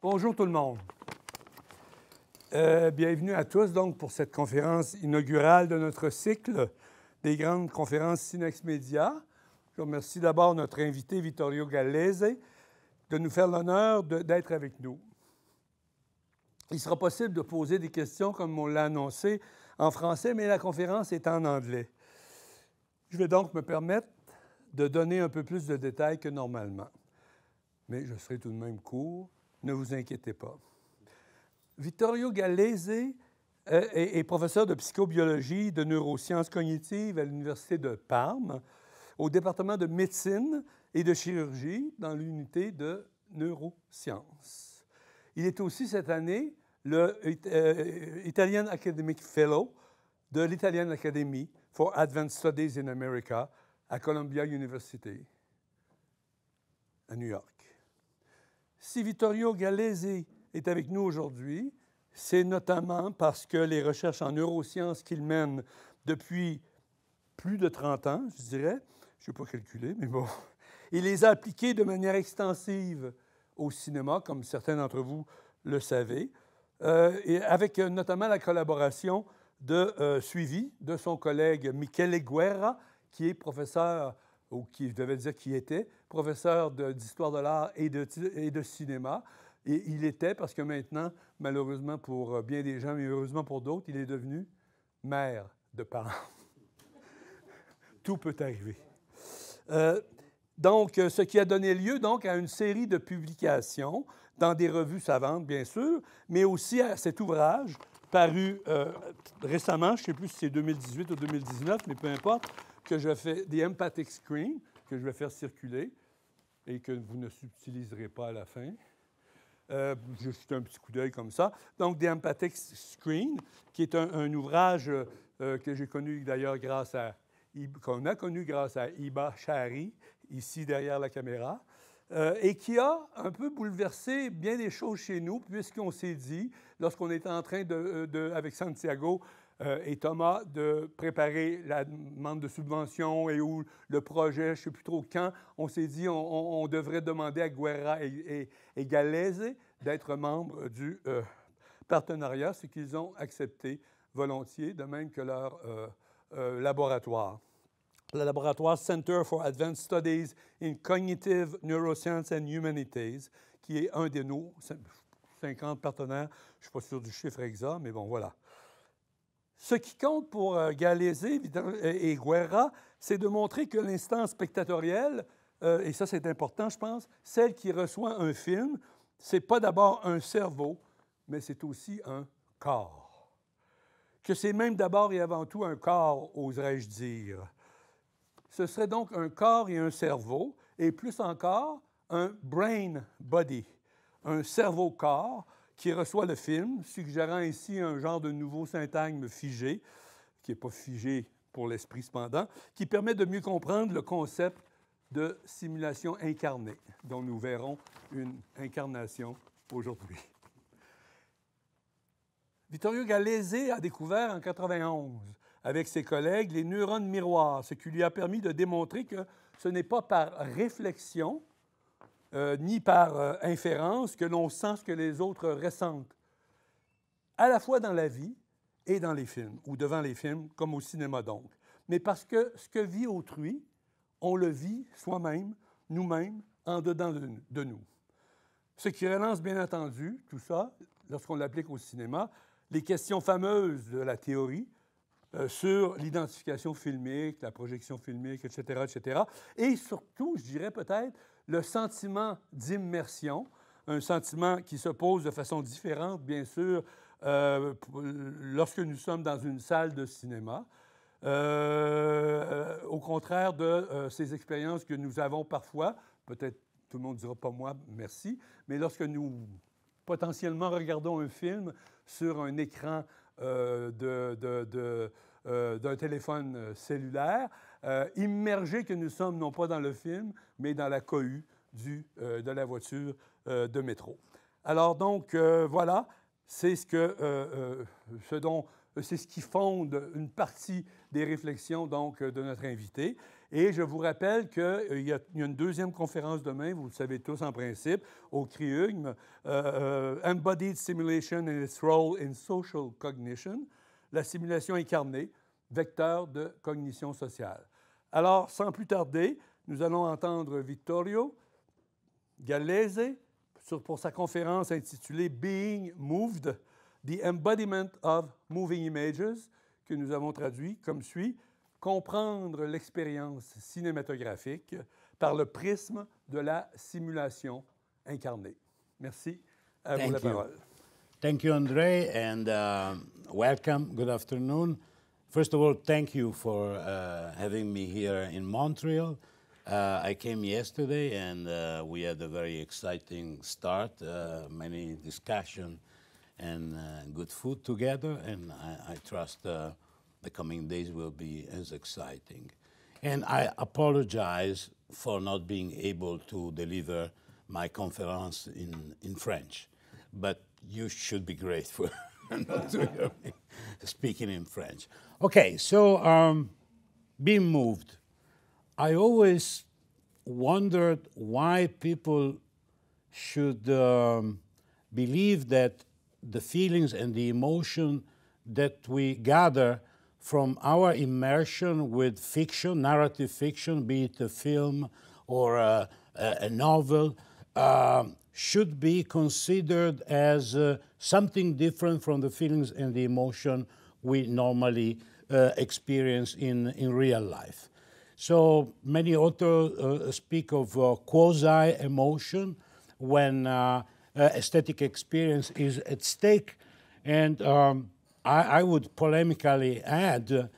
Bonjour tout le monde. Bienvenue à tous donc pour cette conférence inaugurale de notre cycle des grandes conférences cinEXmedia. Je remercie d'abord notre invité Vittorio Gallese de nous faire l'honneur d'être avec nous. Il sera possible de poser des questions, comme on l'a annoncé, en français, mais la conférence est en anglais. Je vais donc me permettre de donner un peu plus de détails que normalement. Mais je serai tout de même court, ne vous inquiétez pas. Vittorio Gallese est professeur de psychobiologie de neurosciences cognitives à l'Université de Parme, au département de médecine et de chirurgie dans l'unité de neurosciences. Il est aussi cette année le Italian Academic Fellow de l'Italian Academy for Advanced Studies in America à Columbia University, à New York. Si Vittorio Gallese est avec nous aujourd'hui, c'est notamment parce que les recherches en neurosciences qu'il mène depuis plus de 30 ans, je dirais, je ne sais pas calculer, mais bon, il les a appliquées de manière extensive au cinéma, comme certains d'entre vous le savez, et avec notamment la collaboration de suivi de son collègue Michele Guerra, qui est professeur, ou qui, je devais dire qui était, professeur d'histoire de l'art et de cinéma. Et il était, parce que maintenant, malheureusement pour bien des gens, mais heureusement pour d'autres, il est devenu maire de Parme. Tout peut arriver. Donc, ce qui a donné lieu donc, à une série de publications dans des revues savantes, bien sûr, mais aussi à cet ouvrage paru récemment, je ne sais plus si c'est 2018 ou 2019, mais peu importe, que je fais, The Empathic Screen, que je vais faire circuler et que vous ne subtiliserez pas à la fin. Juste un petit coup d'œil comme ça. Donc, The Empathic Screen, qui est un ouvrage que j'ai connu d'ailleurs grâce à, qu'on a connu grâce à Iba Shari, ici derrière la caméra, et qui a un peu bouleversé bien des choses chez nous, puisqu'on s'est dit, lorsqu'on était en train avec Santiago et Thomas, de préparer la demande de subvention et où le projet, je ne sais plus trop quand, on s'est dit on devrait demander à Guerra et Gallese d'être membres du partenariat, ce qu'ils ont accepté volontiers, de même que leur laboratoire. Le laboratoire Center for Advanced Studies in Cognitive Neuroscience the Humanities, qui est un de nos 50 partenaires. Je ne suis pas sûr du chiffre exact, mais bon, voilà. Ce qui compte pour Gallese et Guerra, c'est de montrer que l'instance spectatorielle, et ça c'est important, je pense, celle qui reçoit un film, ce n'est pas d'abord un cerveau, mais c'est aussi un corps. Que c'est même d'abord et avant tout un corps, oserais-je dire. Ce serait donc un corps et un cerveau, et plus encore, un brain body, un cerveau-corps qui reçoit le film, suggérant ici un genre de nouveau syntagme figé, qui n'est pas figé pour l'esprit cependant, qui permet de mieux comprendre le concept de simulation incarnée, dont nous verrons une incarnation aujourd'hui. Vittorio Gallese a découvert en 1991, avec ses collègues, les neurones miroirs, ce qui lui a permis de démontrer que ce n'est pas par réflexion ni par inférence que l'on sent ce que les autres ressentent, à la fois dans la vie et dans les films, ou devant les films, comme au cinéma donc. Mais parce que ce que vit autrui, on le vit soi-même, nous-mêmes, en dedans de nous. Ce qui relance, bien entendu, tout ça, lorsqu'on l'applique au cinéma, les questions fameuses de la théorie sur l'identification filmique, la projection filmique, etc., etc. Et surtout, je dirais peut-être, le sentiment d'immersion, un sentiment qui se pose de façon différente, bien sûr, lorsque nous sommes dans une salle de cinéma, au contraire de ces expériences que nous avons parfois, peut-être tout le monde ne dira pas moi, merci, mais lorsque nous potentiellement regardons un film sur un écran d'un téléphone cellulaire, immergés que nous sommes non pas dans le film, mais dans la cohue de la voiture de métro. Alors donc, voilà, c'est ce qui fonde une partie des réflexions donc, de notre invité. Et je vous rappelle qu'il y a une deuxième conférence demain, vous le savez tous en principe, au CRIUGM, Embodied Simulation and its Role in Social Cognition, la simulation incarnée, vecteur de cognition sociale. Alors, sans plus tarder, nous allons entendre Vittorio Gallese pour sa conférence intitulée Being Moved, The Embodiment of Moving Images, que nous avons traduit comme suit: comprendre l'expérience cinématographique par le prisme de la simulation incarnée. Merci. À vous la parole. Thank you, André, and welcome. Good afternoon. First of all, thank you for having me here in Montreal. I came yesterday, and we had a very exciting start, many discussion and good food together, and I trust the coming days will be as exciting. And I apologize for not being able to deliver my conference in French, but you should be grateful not to hear me speaking in French. Okay, so being moved. I always wondered why people should believe that the feelings and the emotion that we gather from our immersion with fiction, narrative fiction, be it a film or a novel, should be considered as something different from the feelings and the emotion we normally experience in real life. So many authors speak of quasi-emotion when aesthetic experience is at stake, and I would polemically add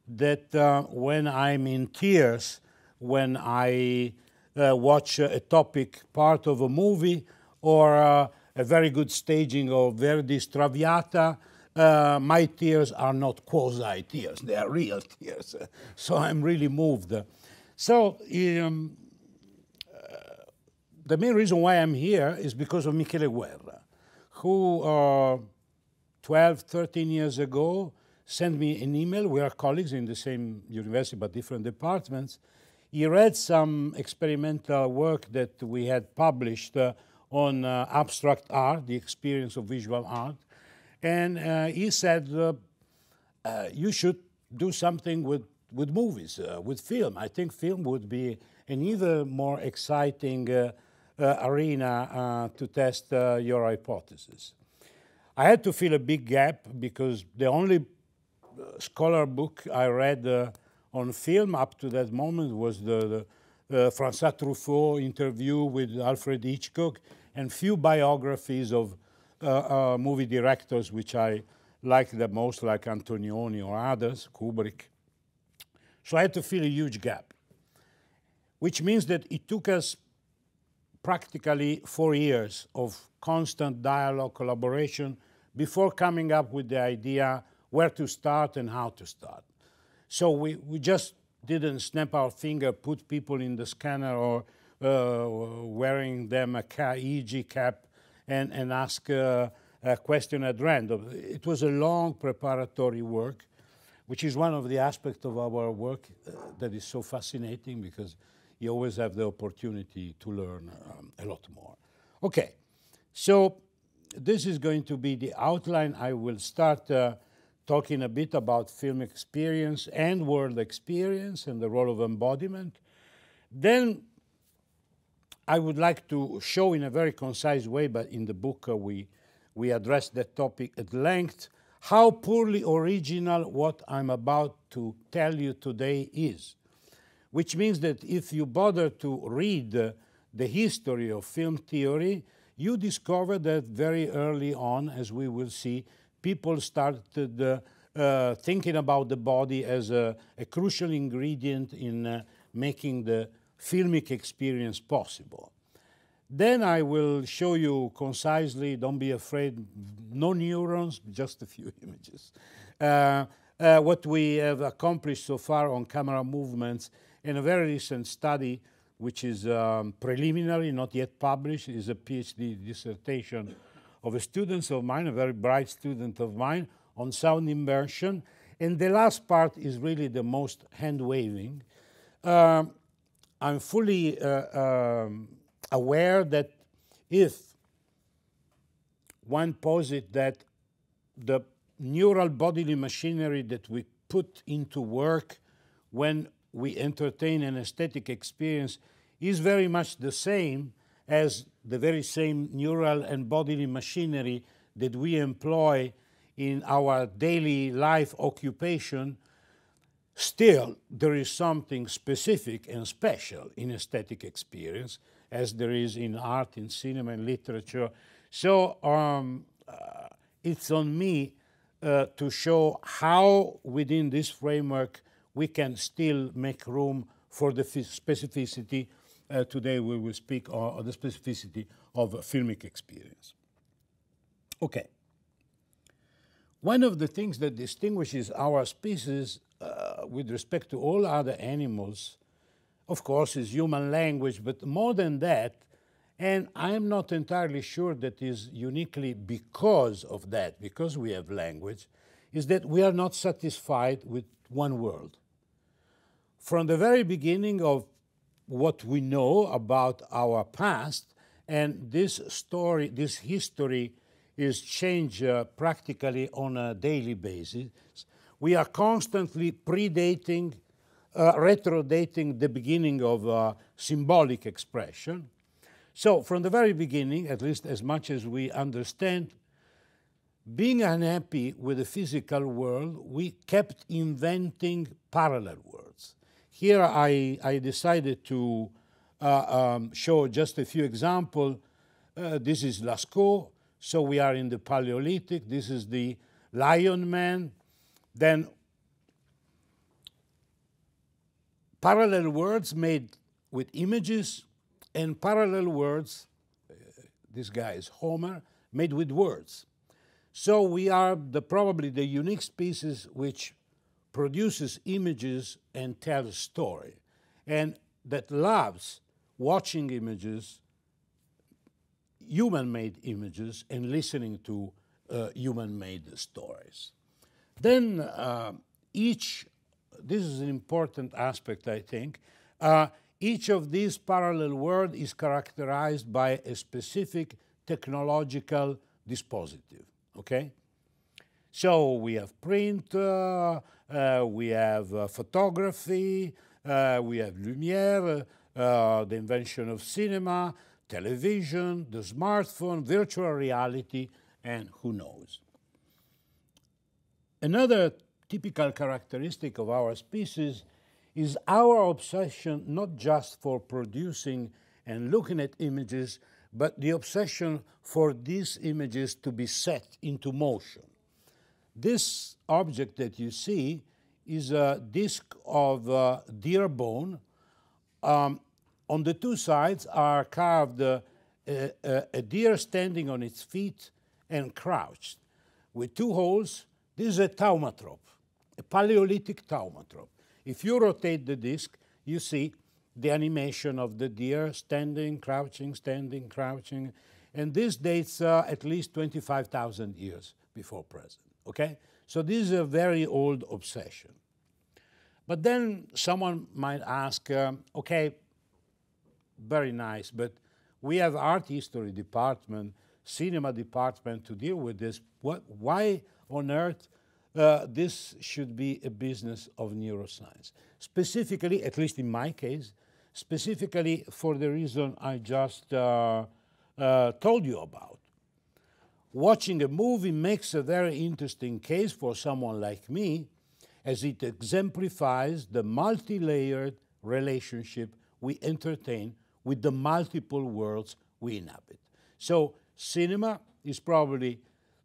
that when I'm in tears, when I watch a topic part of a movie or a very good staging of Verdi's Traviata, my tears are not quasi-tears, they are real tears. So I'm really moved. So the main reason why I'm here is because of Michele Guerra, who 12, 13 years ago sent me an email. We are colleagues in the same university but different departments. He read some experimental work that we had published on abstract art, the experience of visual art. And he said, you should do something with movies, with film. I think film would be an even more exciting arena to test your hypothesis. I had to fill a big gap because the only scholar book I read on film up to that moment was the François Truffaut interview with Alfred Hitchcock and few biographies of movie directors which I like the most, like Antonioni or others, Kubrick. So I had to fill a huge gap, which means that it took us practically 4 years of constant dialogue, collaboration, before coming up with the idea where to start and how to start. So we just didn't snap our finger, put people in the scanner or wearing them a EEG cap and ask a question at random. It was a long preparatory work, which is one of the aspects of our work that is so fascinating because you always have the opportunity to learn a lot more. Okay, so this is going to be the outline. I will start talking a bit about film experience and world experience and the role of embodiment. Then I would like to show in a very concise way, but in the book we address that topic at length, how poorly original what I'm about to tell you today is. Which means that if you bother to read the history of film theory, you discover that very early on, as we will see, people started thinking about the body as a crucial ingredient in making the filmic experience possible. Then I will show you concisely, don't be afraid, no neurons, just a few images, what we have accomplished so far on camera movements in a very recent study, which is preliminary, not yet published. It is a PhD dissertation of a student of mine, a very bright student of mine, on sound immersion. And the last part is really the most hand-waving. I'm fully aware that if one posits that the neural bodily machinery that we put into work when we entertain an aesthetic experience is very much the same as the very same neural and bodily machinery that we employ in our daily life occupation, still there is something specific and special in aesthetic experience, as there is in art, in cinema, and literature. So it's on me to show how within this framework we can still make room for the specificity. Today we will speak on the specificity of a filmic experience. Okay. One of the things that distinguishes our species with respect to all other animals, of course, is human language, but more than that, and I'm not entirely sure that is uniquely because of that, because we have language, is that we are not satisfied with one world. From the very beginning of what we know about our past, and this story, this history is changed practically on a daily basis. We are constantly predating, retrodating the beginning of symbolic expression. So from the very beginning, at least as much as we understand, being unhappy with the physical world, we kept inventing parallel worlds. Here I decided to show just a few examples. This is Lascaux, so we are in the Paleolithic. This is the Lion Man. Then parallel words made with images, and parallel words, this guy is Homer, made with words. So we are probably the unique species which produces images and tells a story, and that loves watching images, human-made images, and listening to human-made stories. Then this is an important aspect, I think, each of these parallel worlds is characterized by a specific technological dispositive, okay? So we have print, we have photography, we have Lumière, the invention of cinema, television, the smartphone, virtual reality, and who knows. Another typical characteristic of our species is our obsession not just for producing and looking at images, but the obsession for these images to be set into motion. This object that you see is a disc of deer bone. On the two sides are carved a deer standing on its feet and crouched with two holes. This is a thaumatrope, a Paleolithic thaumatrope. If you rotate the disc, you see the animation of the deer standing, crouching, and this dates at least 25,000 years before present, okay? So this is a very old obsession. But then someone might ask, okay, very nice, but we have art history department, cinema department to deal with this. Why on earth this should be a business of neuroscience? Specifically, at least in my case, specifically for the reason I just told you about. Watching a movie makes a very interesting case for someone like me, as it exemplifies the multi-layered relationship we entertain with the multiple worlds we inhabit. So cinema is probably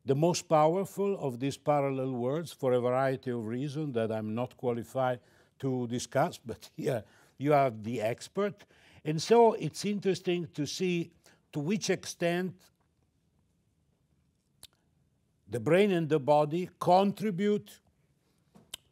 the most powerful of these parallel worlds for a variety of reasons that I'm not qualified to discuss, but here you are the expert. And so it's interesting to see to which extent the brain and the body contribute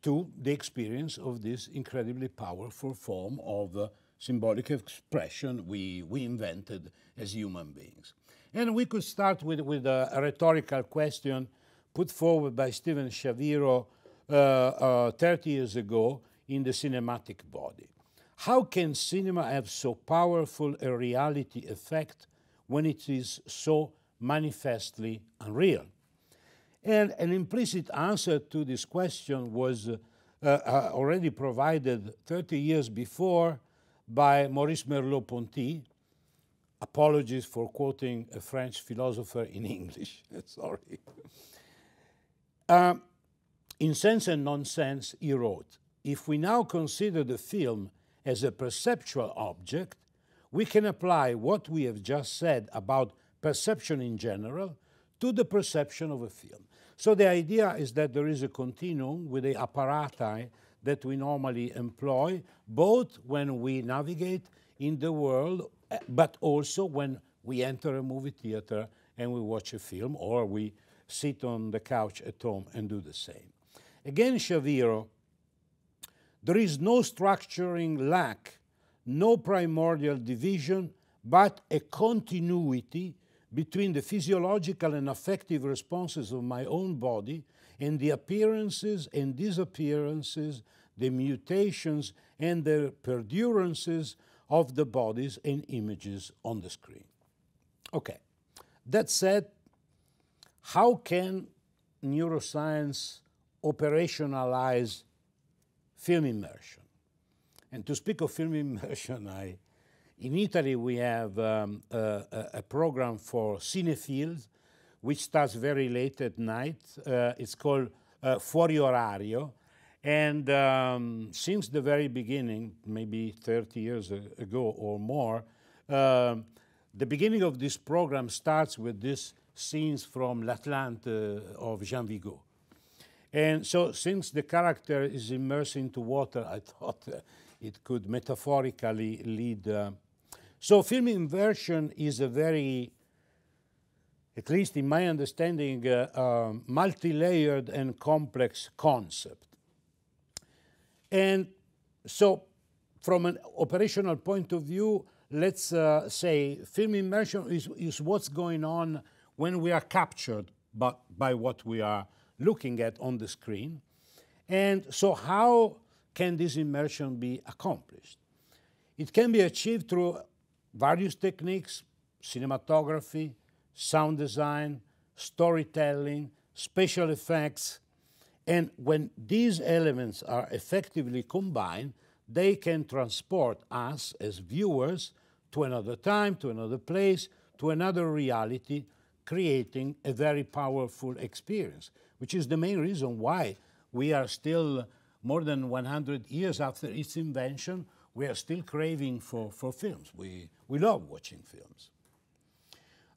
to the experience of this incredibly powerful form of symbolic expression we invented as human beings. And we could start with a rhetorical question put forward by Stephen Shaviro 30 years ago in the cinematic body. how can cinema have so powerful a reality effect when it is so manifestly unreal? And an implicit answer to this question was already provided 30 years before by Maurice Merleau-Ponty. Apologies for quoting a French philosopher in English, sorry. In Sense and Nonsense, he wrote, if we now consider the film as a perceptual object, we can apply what we have just said about perception in general to the perception of a film. So the idea is that there is a continuum with the apparati that we normally employ, both when we navigate in the world, but also when we enter a movie theater and we watch a film, or we sit on the couch at home and do the same. Again, Shaviro, there is no structuring lack, no primordial division, but a continuity between the physiological and affective responses of my own body and the appearances and disappearances, the mutations and the perdurances of the bodies and images on the screen. Okay, that said, how can neuroscience operationalize film immersion? And to speak of film immersion, in Italy we have a program for cinephiles, which starts very late at night. It's called Fuori Orario. And since the very beginning, maybe 30 years ago or more, the beginning of this program starts with these scenes from L'Atlante of Jean Vigo. And so since the character is immersed into water, I thought it could metaphorically lead. So film immersion is a very, at least in my understanding, multi-layered and complex concept. And so from an operational point of view, let's say film immersion is what's going on when we are captured by what we are looking at on the screen. And so how can this immersion be accomplished? It can be achieved through various techniques: cinematography, sound design, storytelling, special effects. And when these elements are effectively combined, they can transport us as viewers to another time, to another place, to another reality, creating a very powerful experience, which is the main reason why we are still, more than 100 years after its invention, we are still craving for films. We love watching films.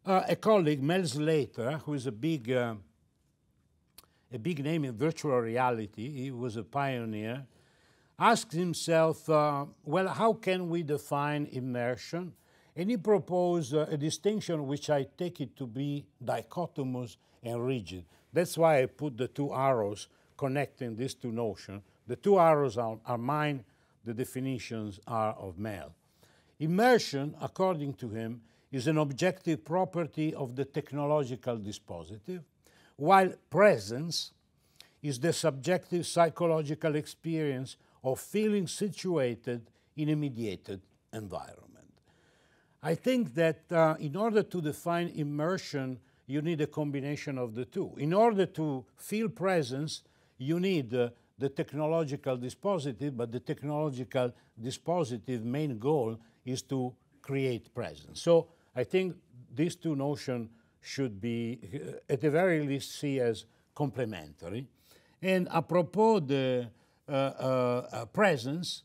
A colleague, Mel Slater, who is a big name in virtual reality, he was a pioneer, asked himself, well, how can we define immersion? And he proposed a distinction which I take it to be dichotomous and rigid. That's why I put the two arrows connecting these two notions. The two arrows are mine, the definitions are of Mel. Immersion, according to him, is an objective property of the technological dispositive, while presence is the subjective psychological experience of feeling situated in a mediated environment. I think that in order to define immersion, you need a combination of the two. In order to feel presence, you need the technological dispositive, but the technological dispositive main goal is to create presence. So I think these two notions should be, at the very least, seen as complementary. And apropos the presence,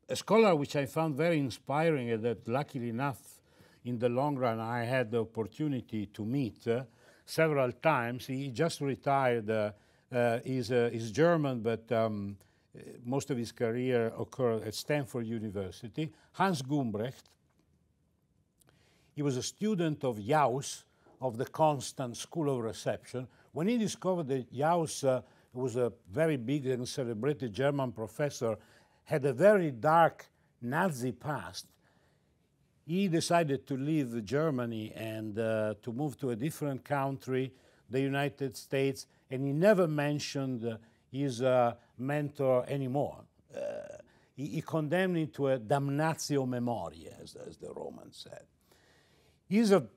a scholar which I found very inspiring and that luckily enough in the long run I had the opportunity to meet several times. He just retired. He's German, but most of his career occurred at Stanford University. Hans Gumbrecht. He was a student of Jauss, of the Constant School of Reception. When he discovered that Jauss was a very big and celebrated German professor, had a very dark Nazi past, he decided to leave Germany and to move to a different country, the United States, and he never mentioned his mentor anymore. he condemned it to a damnatio memoriae, as the Romans said. He's a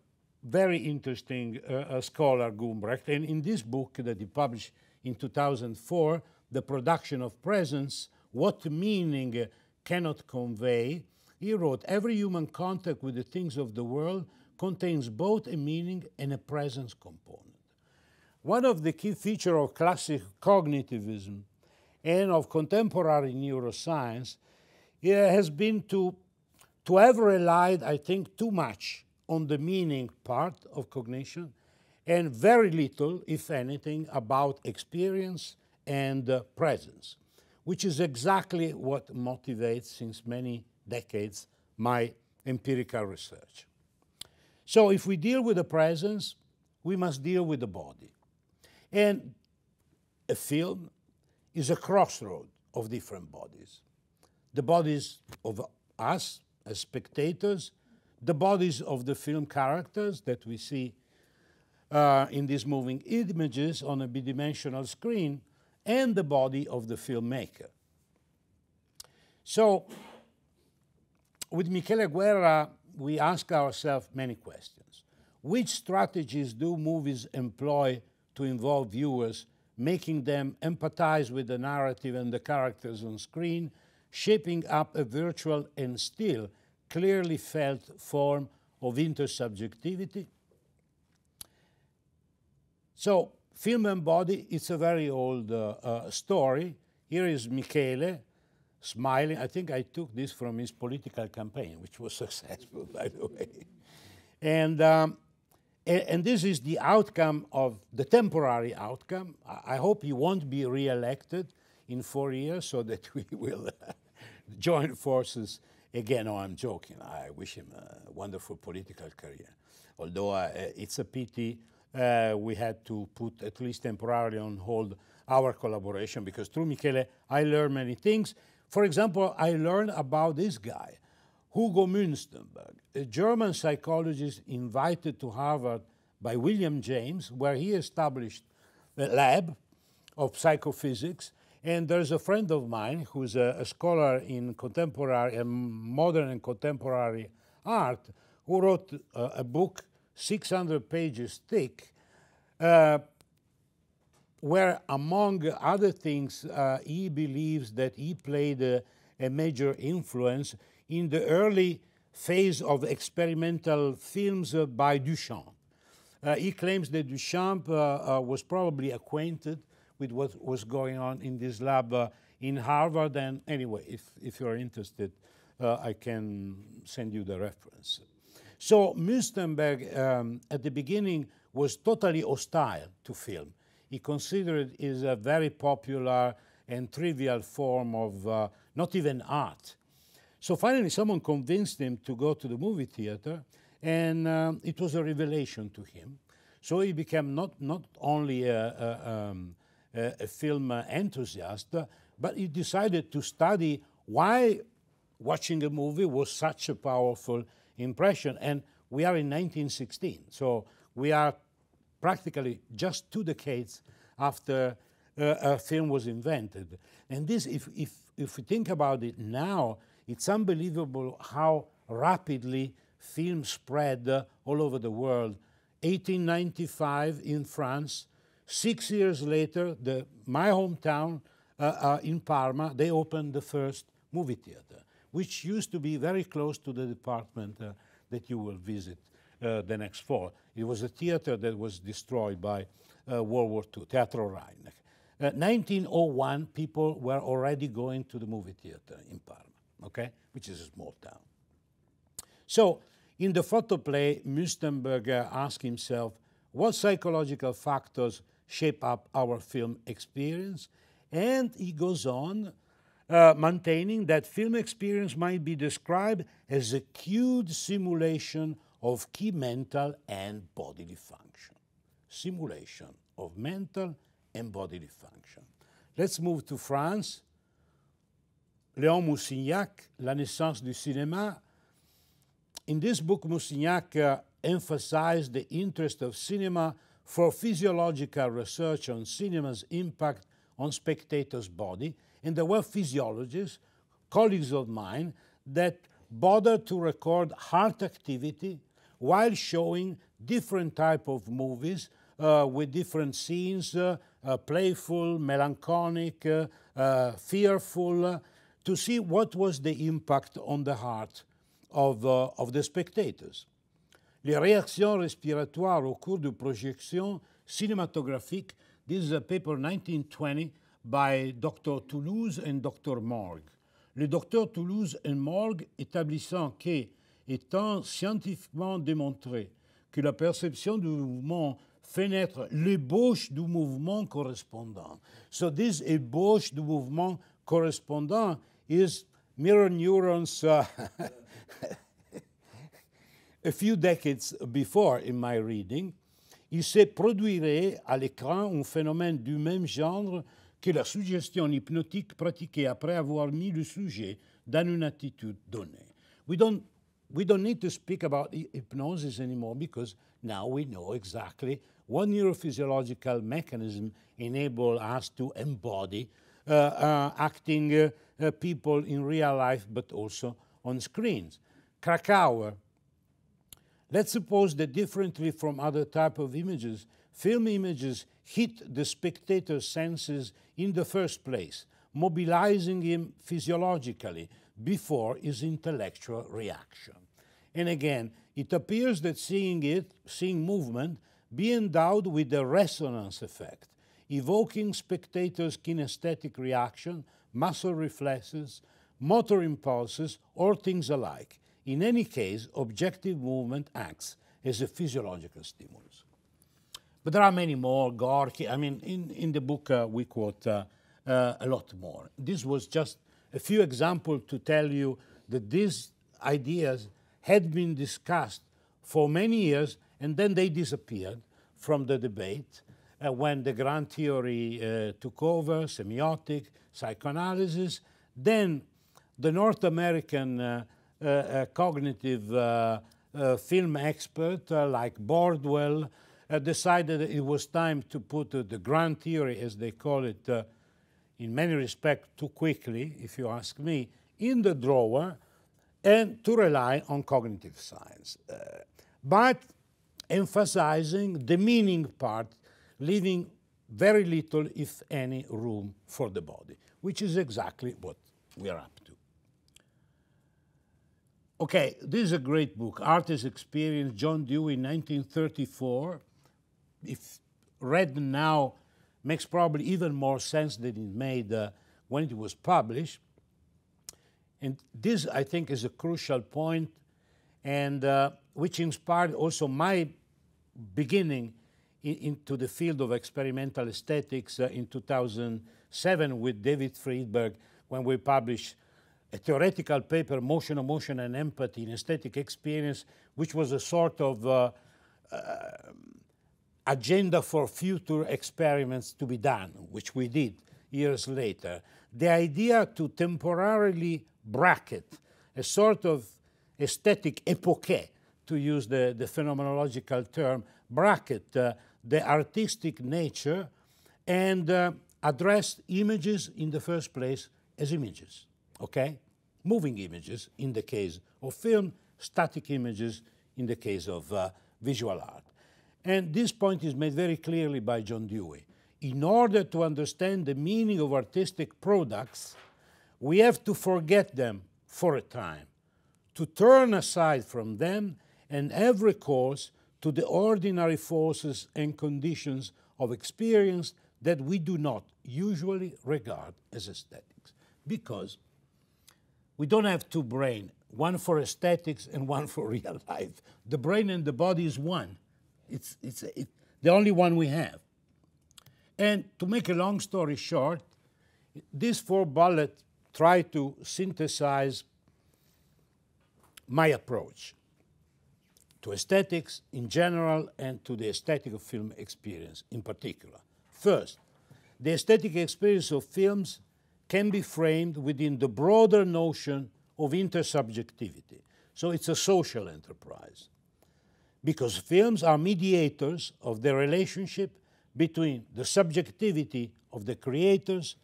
very interesting scholar, Gumbrecht, and in this book that he published in 2004, The Production of Presence, What Meaning Cannot Convey, he wrote, every human contact with the things of the world contains both a meaning and a presence component. One of the key features of classic cognitivism and of contemporary neuroscience has been to have relied, I think, too much on the meaning part of cognition and very little, if anything, about experience and presence, which is exactly what motivates, since many decades, my empirical research. So if we deal with the presence, we must deal with the body. And a film is a crossroad of different bodies. The bodies of us as spectators, the bodies of the film characters that we see in these moving images on a bidimensional screen, and the body of the filmmaker. So, with Michele Guerra, we ask ourselves many questions. Which strategies do movies employ to involve viewers, making them empathize with the narrative and the characters on screen, shaping up a virtual and still clearly felt form of intersubjectivity? So, film and body, it's a very old story. Here is Michele smiling. I think I took this from his political campaign, which was successful, by the way. And this is the outcome of the temporary outcome. I hope he won't be re-elected in 4 years so that we will join forces again. No, I'm joking. I wish him a wonderful political career. Although it's a pity we had to put, at least temporarily, on hold our collaboration, because through Michele I learned many things. For example, I learned about this guy, Hugo Münzenberg, a German psychologist invited to Harvard by William James, where he established a lab of psychophysics. And there's a friend of mine who's a scholar in contemporary, modern and contemporary art, who wrote a book 600 pages thick, where, among other things, he believes that he played a major influence in the early phase of experimental films by Duchamp. He claims that Duchamp was probably acquainted with what was going on in this lab in Harvard. And anyway, if you're interested, I can send you the reference. So Münzenberg, at the beginning, was totally hostile to film. He considered it as a very popular and trivial form of not even art. So finally, someone convinced him to go to the movie theater, and it was a revelation to him. So he became not only a film enthusiast, but he decided to study why watching a movie was such a powerful impression. And we are in 1916, so we are practically just 2 decades after a film was invented. And this, if we think about it now, it's unbelievable how rapidly film spread all over the world. 1895 in France, 6 years later, my hometown in Parma, they opened the first movie theater, which used to be very close to the department that you will visit the next fall. It was a theater that was destroyed by World War II, Teatro Rheineck. 1901, people were already going to the movie theater in Parma, okay, which is a small town. So, in the photoplay, Münzenberg asked himself, what psychological factors shape up our film experience? And he goes on maintaining that film experience might be described as a cued simulation of key mental and bodily function. Simulation of mental and bodily function. Let's move to France. Léon Moussignac, La naissance du cinéma. In this book, Moussignac emphasized the interest of cinema for physiological research on cinema's impact on spectators' body. And there were physiologists colleagues of mine that bothered to record heart activity while showing different type of movies with different scenes, playful, melancholic, fearful, to see what was the impact on the heart of the spectators. Les réactions respiratoires au cours de projections cinématographiques. This is a paper 1920 by Dr. Toulouse and Dr. Morgue. Le docteur Toulouse et Morgue établissant que, étant scientifiquement démontré que la perception du mouvement fait naître l'ébauche du mouvement correspondant. So this ébauche du mouvement correspondant is mirror neurons a few decades before in my reading. Il se produirait à l'écran un phénomène du même genre que la suggestion hypnotique pratiquée après avoir mis le sujet dans une attitude donnée. We don't need to speak about hypnosis anymore because now we know exactly what neurophysiological mechanism enable us to embody acting people in real life but also on screens. Krakauer. Let's suppose that differently from other type of images, film images hit the spectator's senses in the first place, mobilizing him physiologically before his intellectual reaction. And again, it appears that seeing movement, be endowed with a resonance effect, evoking spectators' kinesthetic reaction, muscle reflexes, motor impulses, or things alike. In any case, objective movement acts as a physiological stimulus. But there are many more. Gorky, I mean, in the book we quote a lot more. This was just a few examples to tell you that these ideas had been discussed for many years, and then they disappeared from the debate when the Grande theory took over, semiotic, psychoanalysis. Then the North American cognitive film expert like Bordwell decided that it was time to put the Grande theory, as they call it, in many respects too quickly, if you ask me, in the drawer and to rely on cognitive science. But emphasizing the meaning part, leaving very little, if any, room for the body, which is exactly what we are up to. Okay, this is a great book, Art as Experience, John Dewey, 1934. If read now, makes probably even more sense than it made when it was published. And this, I think, is a crucial point, and which inspired also my beginning into the field of experimental aesthetics in 2007 with David Friedberg, when we published a theoretical paper, Motion, Emotion, and Empathy in Aesthetic Experience, which was a sort of agenda for future experiments to be done, which we did years later. The idea to temporarily bracket a sort of aesthetic epoche, to use the phenomenological term, bracket the artistic nature and address images in the first place as images. Okay? Moving images in the case of film, static images in the case of visual art. And this point is made very clearly by John Dewey. In order to understand the meaning of artistic products, we have to forget them for a time, to turn aside from them and have recourse to the ordinary forces and conditions of experience that we do not usually regard as aesthetics, because we don't have two brains, one for aesthetics and one for real life. The brain and the body is one. It's the only one we have. And to make a long story short, these 4 bullets try to synthesize my approach to aesthetics in general and to the aesthetic of film experience in particular. First, the aesthetic experience of films can be framed within the broader notion of intersubjectivity. So it's a social enterprise, because films are mediators of the relationship between the subjectivity of the creators,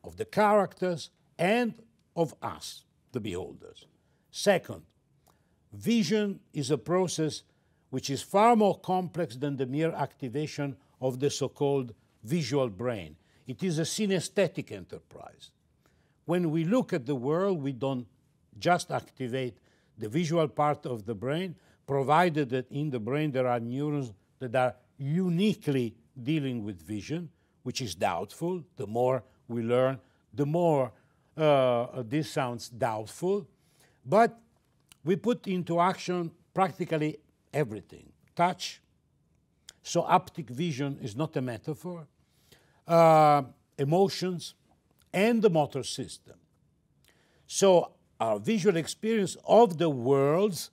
of the characters, and of us, the beholders. Second, vision is a process which is far more complex than the mere activation of the so-called visual brain. It is a synesthetic enterprise. When we look at the world, we don't just activate the visual part of the brain, provided that in the brain there are neurons that are uniquely dealing with vision, which is doubtful. The more we learn, the more this sounds doubtful. But we put into action practically everything. Touch, so haptic vision is not a metaphor, emotions, and the motor system. So our visual experience of the worlds,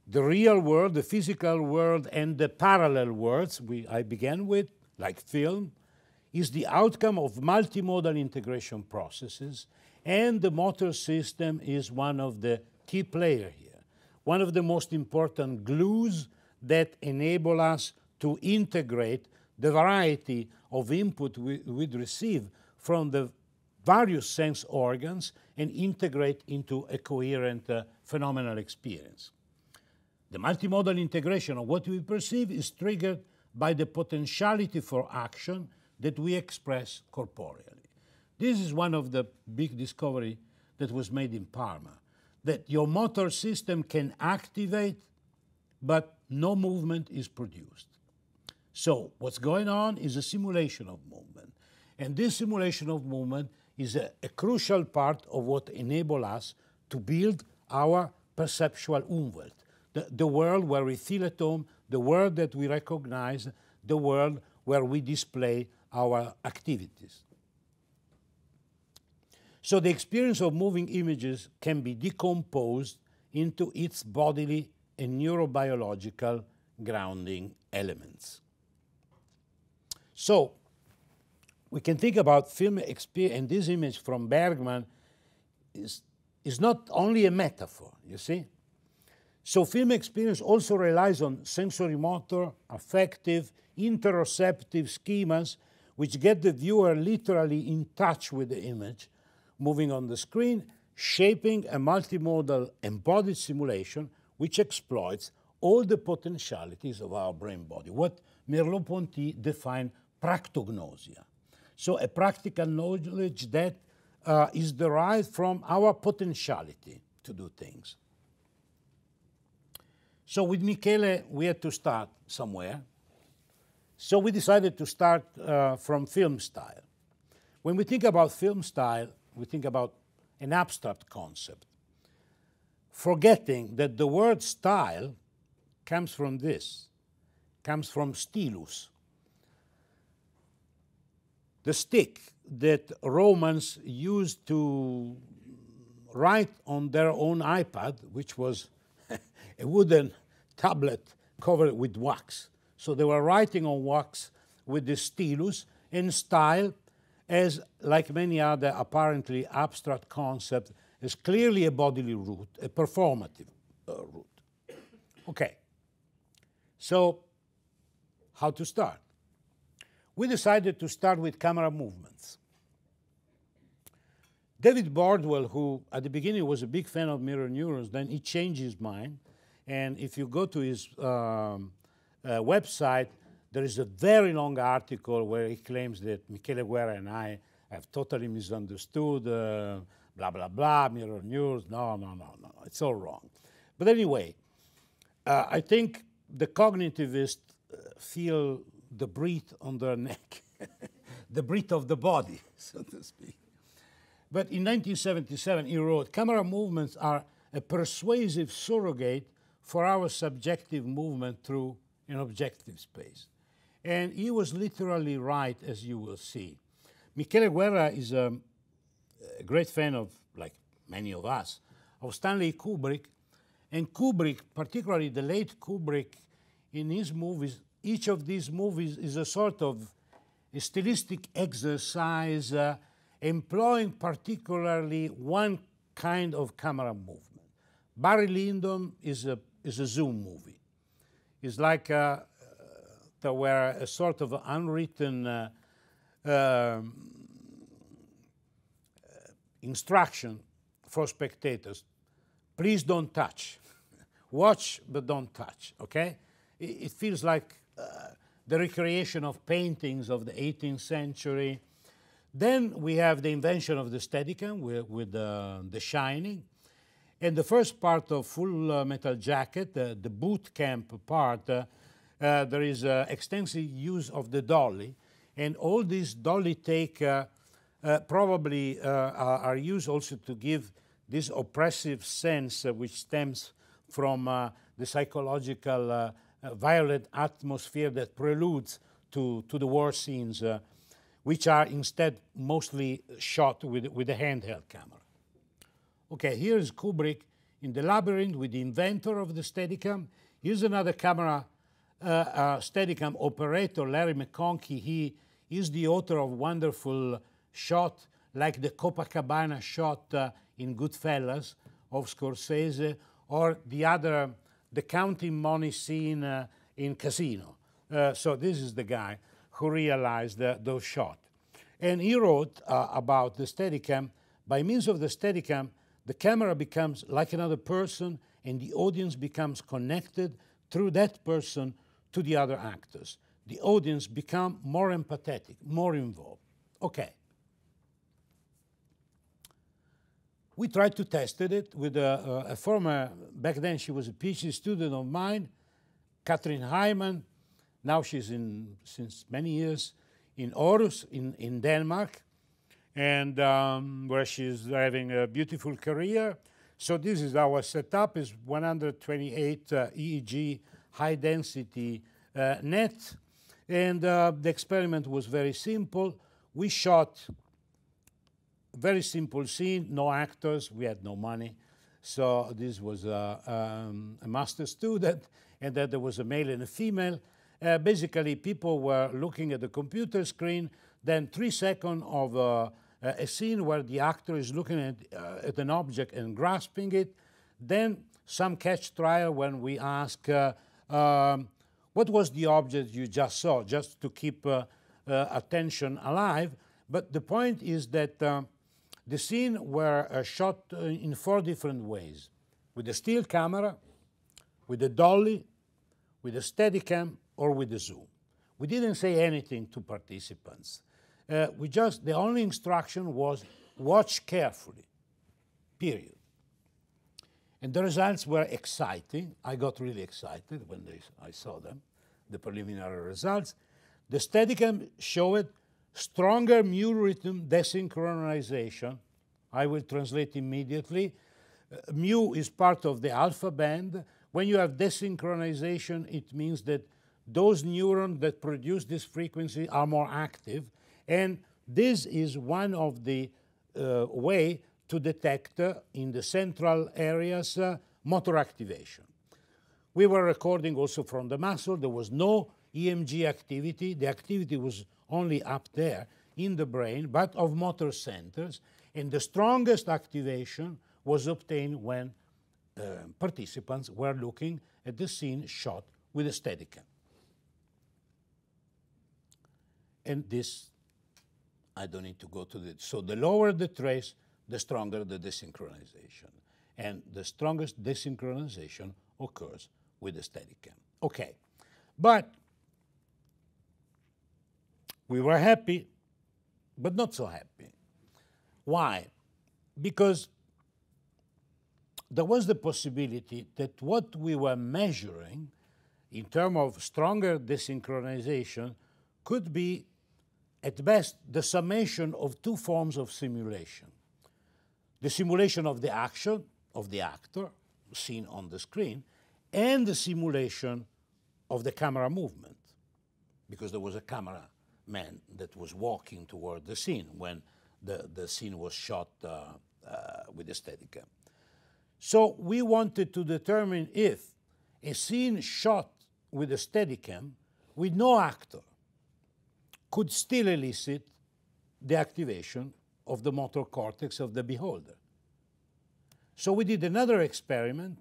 the real world, the physical world, and the parallel worlds I began with, like film, is the outcome of multimodal integration processes, and the motor system is one of the key players here, one of the most important glues that enable us to integrate the variety of input we'd receive from the various sense organs and integrate into a coherent phenomenal experience. The multimodal integration of what we perceive is triggered by the potentiality for action that we express corporeally. This is one of the big discoveries that was made in Parme, that your motor system can activate, but no movement is produced. So what's going on is a simulation of movement. And this simulation of movement is a crucial part of what enables us to build our perceptual Umwelt, the world where we feel at home, the world that we recognize, the world where we display our activities. So the experience of moving images can be decomposed into its bodily and neurobiological grounding elements. So we can think about film experience, and this image from Bergman is not only a metaphor, you see? So film experience also relies on sensorimotor, affective, interoceptive schemas which get the viewer literally in touch with the image moving on the screen, shaping a multimodal embodied simulation which exploits all the potentialities of our brain body, what Merleau-Ponty defined practognosia. So a practical knowledge that is derived from our potentiality to do things. So with Michele, we had to start somewhere. So we decided to start from film style. When we think about film style, we think about an abstract concept, forgetting that the word style comes from this, comes from stylus, the stick that Romans used to write on their own iPad, which was a wooden tablet covered with wax. So they were writing on wax with the stylus, and style, as like many other apparently abstract concepts, is clearly a bodily root, a performative root. Okay, so how to start? We decided to start with camera movements. David Bordwell, who at the beginning was a big fan of mirror neurons, then he changed his mind. And if you go to his website, there is a very long article where he claims that Michele Guerra and I have totally misunderstood, blah, blah, blah, mirror neurons. No, it's all wrong. But anyway, I think the cognitivists feel the breath on their neck, the breath of the body, so to speak. But in 1977, he wrote, camera movements are a persuasive surrogate for our subjective movement through an objective space. And he was literally right, as you will see. Michele Guerra is a great fan of, like many of us, of Stanley Kubrick. And Kubrick, particularly the late Kubrick, in his movies, each of these movies is a sort of a stylistic exercise employing particularly one kind of camera movement. Barry Lyndon is a zoom movie. It's like there were a sort of unwritten instruction for spectators, please don't touch. Watch, but don't touch, okay? It feels like the recreation of paintings of the 18th century. Then we have the invention of the Steadicam with The Shining. And the first part of Full Metal Jacket, the boot camp part, there is extensive use of the dolly. And all these dolly take probably are used also to give this oppressive sense which stems from the psychological violent atmosphere that preludes to the war scenes, which are instead mostly shot with a handheld camera. Okay, here is Kubrick in The Labyrinth with the inventor of the Steadicam. Here's another camera, Steadicam operator, Larry McConkie. He is the author of wonderful shot like the Copacabana shot in Goodfellas of Scorsese, or the counting money scene in Casino. So this is the guy who realized those shots. And he wrote about the Steadicam. By means of the Steadicam, the camera becomes like another person, and the audience becomes connected through that person to the other actors. The audience become more empathetic, more involved. Okay. We tried to test it with a former, back then she was a PhD student of mine, Catherine Hyman. Now she's since many years in Aarhus in Denmark, and where she's having a beautiful career. So this is our setup, is 128 EEG high density net. And the experiment was very simple. We shot very simple scene, no actors, we had no money. So this was a master student, and then there was a male and a female. Basically, people were looking at the computer screen, then 3 seconds of a scene where the actor is looking at an object and grasping it. Then some catch trial when we ask, what was the object you just saw, just to keep attention alive. But the point is that the scene were shot in 4 different ways: with a still camera, with a dolly, with a Steadicam, or with a zoom. We didn't say anything to participants. The only instruction was watch carefully, period. And the results were exciting. I got really excited when I saw them, the preliminary results. The Steadicam showed stronger mu rhythm desynchronization. I will translate immediately. Mu is part of the alpha band. When you have desynchronization, it means that those neurons that produce this frequency are more active. And this is one of the way to detect in the central areas motor activation. We were recording also from the muscle. There was no EMG activity. The activity was only up there in the brain, but of motor centers. And the strongest activation was obtained when participants were looking at the scene shot with a Steadicam. And this, I don't need to go to this. So the lower the trace, the stronger the desynchronization. And the strongest desynchronization occurs with the Steadicam. Okay, but we were happy, but not so happy. Why? Because there was the possibility that what we were measuring in terms of stronger desynchronization could be, at best, the summation of 2 forms of simulation. The simulation of the action of the actor, seen on the screen, and the simulation of the camera movement, because there was a cameraman that was walking toward the scene when the scene was shot with the Steadicam. So we wanted to determine if a scene shot with a Steadicam with no actor could still elicit the activation of the motor cortex of the beholder. So we did another experiment.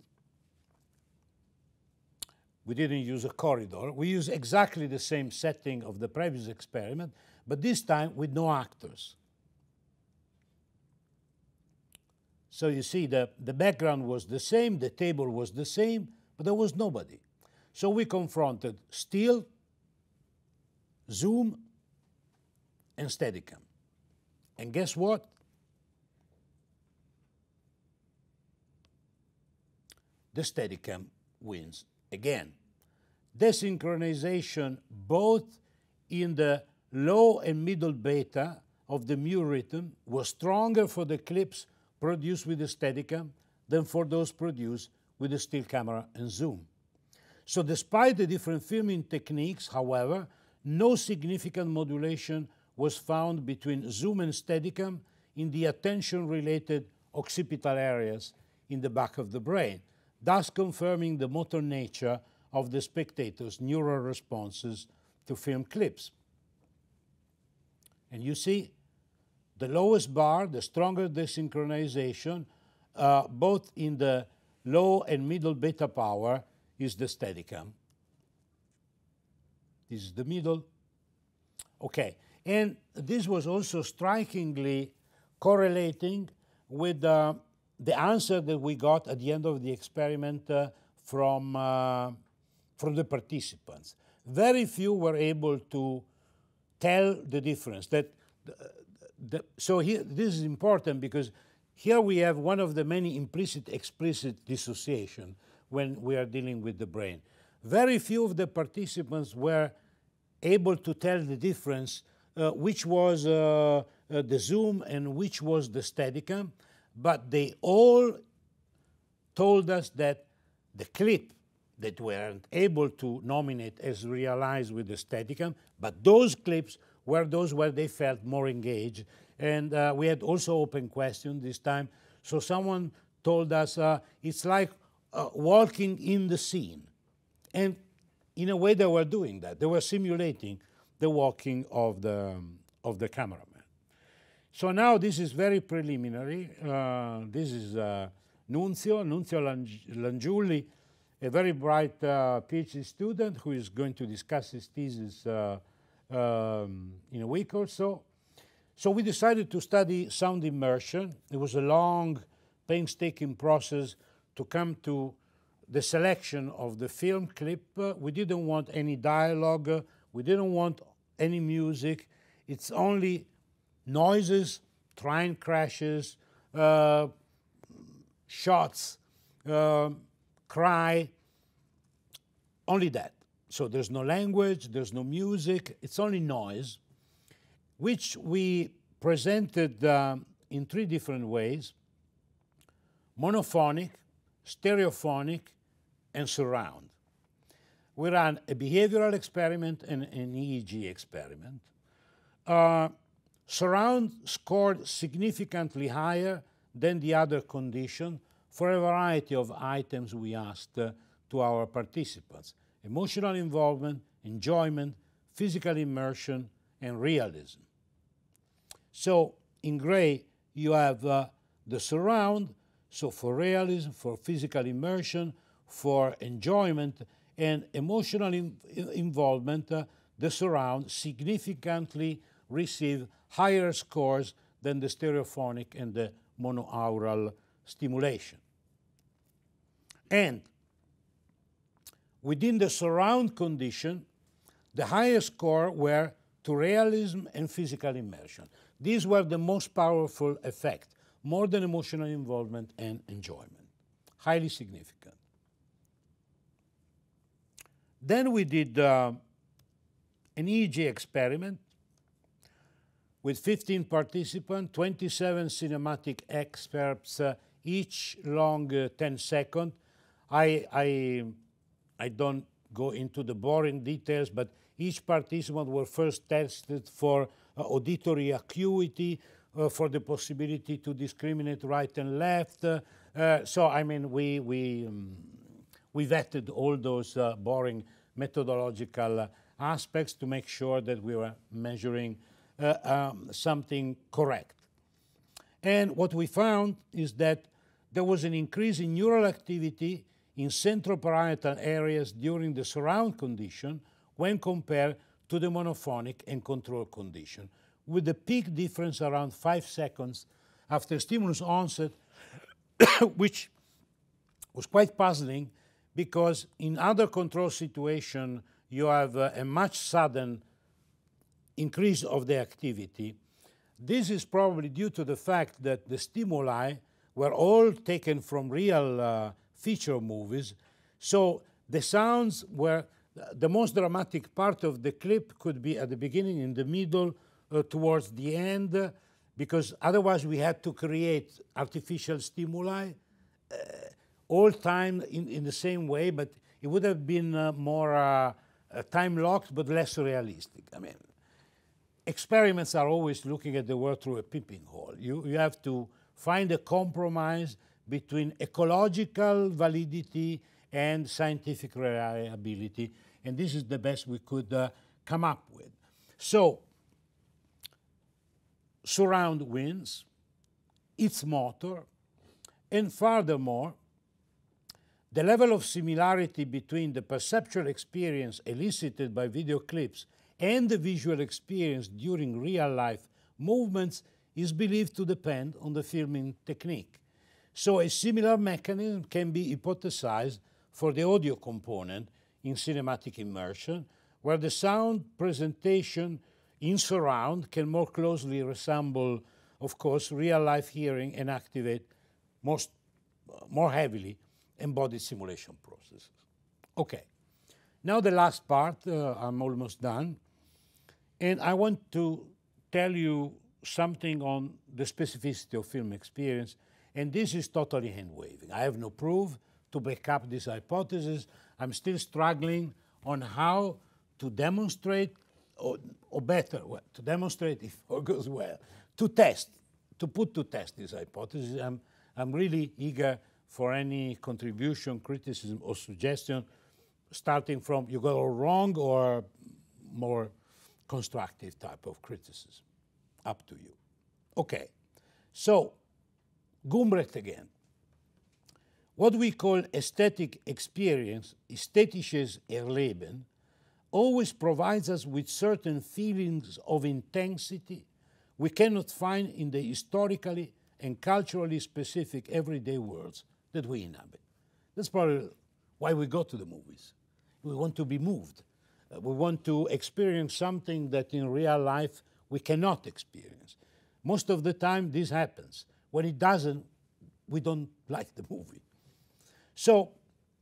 We didn't use a corridor. We used exactly the same setting of the previous experiment, but this time with no actors. So you see, the background was the same, the table was the same, but there was nobody. So we confronted still, zoom, and Steadicam. And guess what? The Steadicam wins again. Desynchronization both in the low and middle beta of the mu rhythm was stronger for the clips produced with the Steadicam than for those produced with the still camera and zoom. So despite the different filming techniques, however, no significant modulation was found between zoom and Steadicam in the attention-related occipital areas in the back of the brain, thus confirming the motor nature of the spectator's neural responses to film clips. And you see, the lowest bar, the stronger desynchronization, both in the low and middle beta power, is the Steadicam. This is the middle. Okay, and this was also strikingly correlating with the answer that we got at the end of the experiment from the participants. Very few were able to tell the difference. So here, this is important because here we have one of the many implicit-explicit dissociation when we are dealing with the brain. Very few of the participants were able to tell the difference, which was the zoom and which was the Steadicam, but they all told us that the clip that weren't able to nominate as realized with the Steadicam, but those clips were those where they felt more engaged. And we had also open questions this time. So someone told us it's like walking in the scene. And in a way they were doing that. They were simulating the walking of the cameraman. So now this is very preliminary. This is Nunzio Langiulli, a very bright PhD student who is going to discuss his thesis in a week or so. So we decided to study sound immersion. It was a long, painstaking process to come to the selection of the film clip. We didn't want any dialogue. We didn't want any music. It's only noises, train crashes, shots, cry, only that. So there's no language, there's no music, it's only noise, which we presented in three different ways: monophonic, stereophonic, and surround. We ran a behavioral experiment and an EEG experiment. Surround scored significantly higher than the other condition for a variety of items we asked to our participants: emotional involvement, enjoyment, physical immersion, and realism. So in gray, you have the surround, so for realism, for physical immersion, for enjoyment, and emotional involvement, the surround significantly receive higher scores than the stereophonic and the monoaural stimulation. And within the surround condition, the highest score were to realism and physical immersion. These were the most powerful effect, more than emotional involvement and enjoyment. Highly significant. Then we did an EEG experiment with 15 participants, 27 cinematic excerpts, each long 10 seconds. I don't go into the boring details, but each participant were first tested for auditory acuity, for the possibility to discriminate right and left. So, I mean, we vetted all those boring methodological aspects to make sure that we were measuring something correct. And what we found is that there was an increase in neural activity in centroparietal areas during the surround condition when compared to the monophonic and control condition, with the peak difference around 5 seconds after stimulus onset which was quite puzzling because in other control situations you have a much sudden increase of the activity. This is probably due to the fact that the stimuli were all taken from real feature movies, so the sounds were the most dramatic part of the clip could be at the beginning, in the middle, towards the end, because otherwise we had to create artificial stimuli all time in the same way, but it would have been more time-locked but less realistic. I mean, experiments are always looking at the world through a peeping hole. You have to find a compromise between ecological validity and scientific reliability, and this is the best we could come up with. So, surround wins, its motor, and furthermore, the level of similarity between the perceptual experience elicited by video clips and the visual experience during real-life movements is believed to depend on the filming technique. So a similar mechanism can be hypothesized for the audio component in cinematic immersion, where the sound presentation in surround can more closely resemble, of course, real-life hearing and activate more heavily embodied simulation processes. Okay, now the last part, I'm almost done, and I want to tell you something on the specificity of film experience, and this is totally hand-waving. I have no proof to back up this hypothesis. I'm still struggling on how to demonstrate, or better, to demonstrate, if all goes well, to put to test this hypothesis. I'm really eager for any contribution, criticism, or suggestion, starting from you got it all wrong or more constructive type of criticism. Up to you. Okay, so Gumbrecht again. What we call aesthetic experience, aesthetisches Erleben, always provides us with certain feelings of intensity we cannot find in the historically and culturally specific everyday worlds that we inhabit. That's probably why we go to the movies. We want to be moved. We want to experience something that in real life we cannot experience. Most of the time this happens. When it doesn't, we don't like the movie. So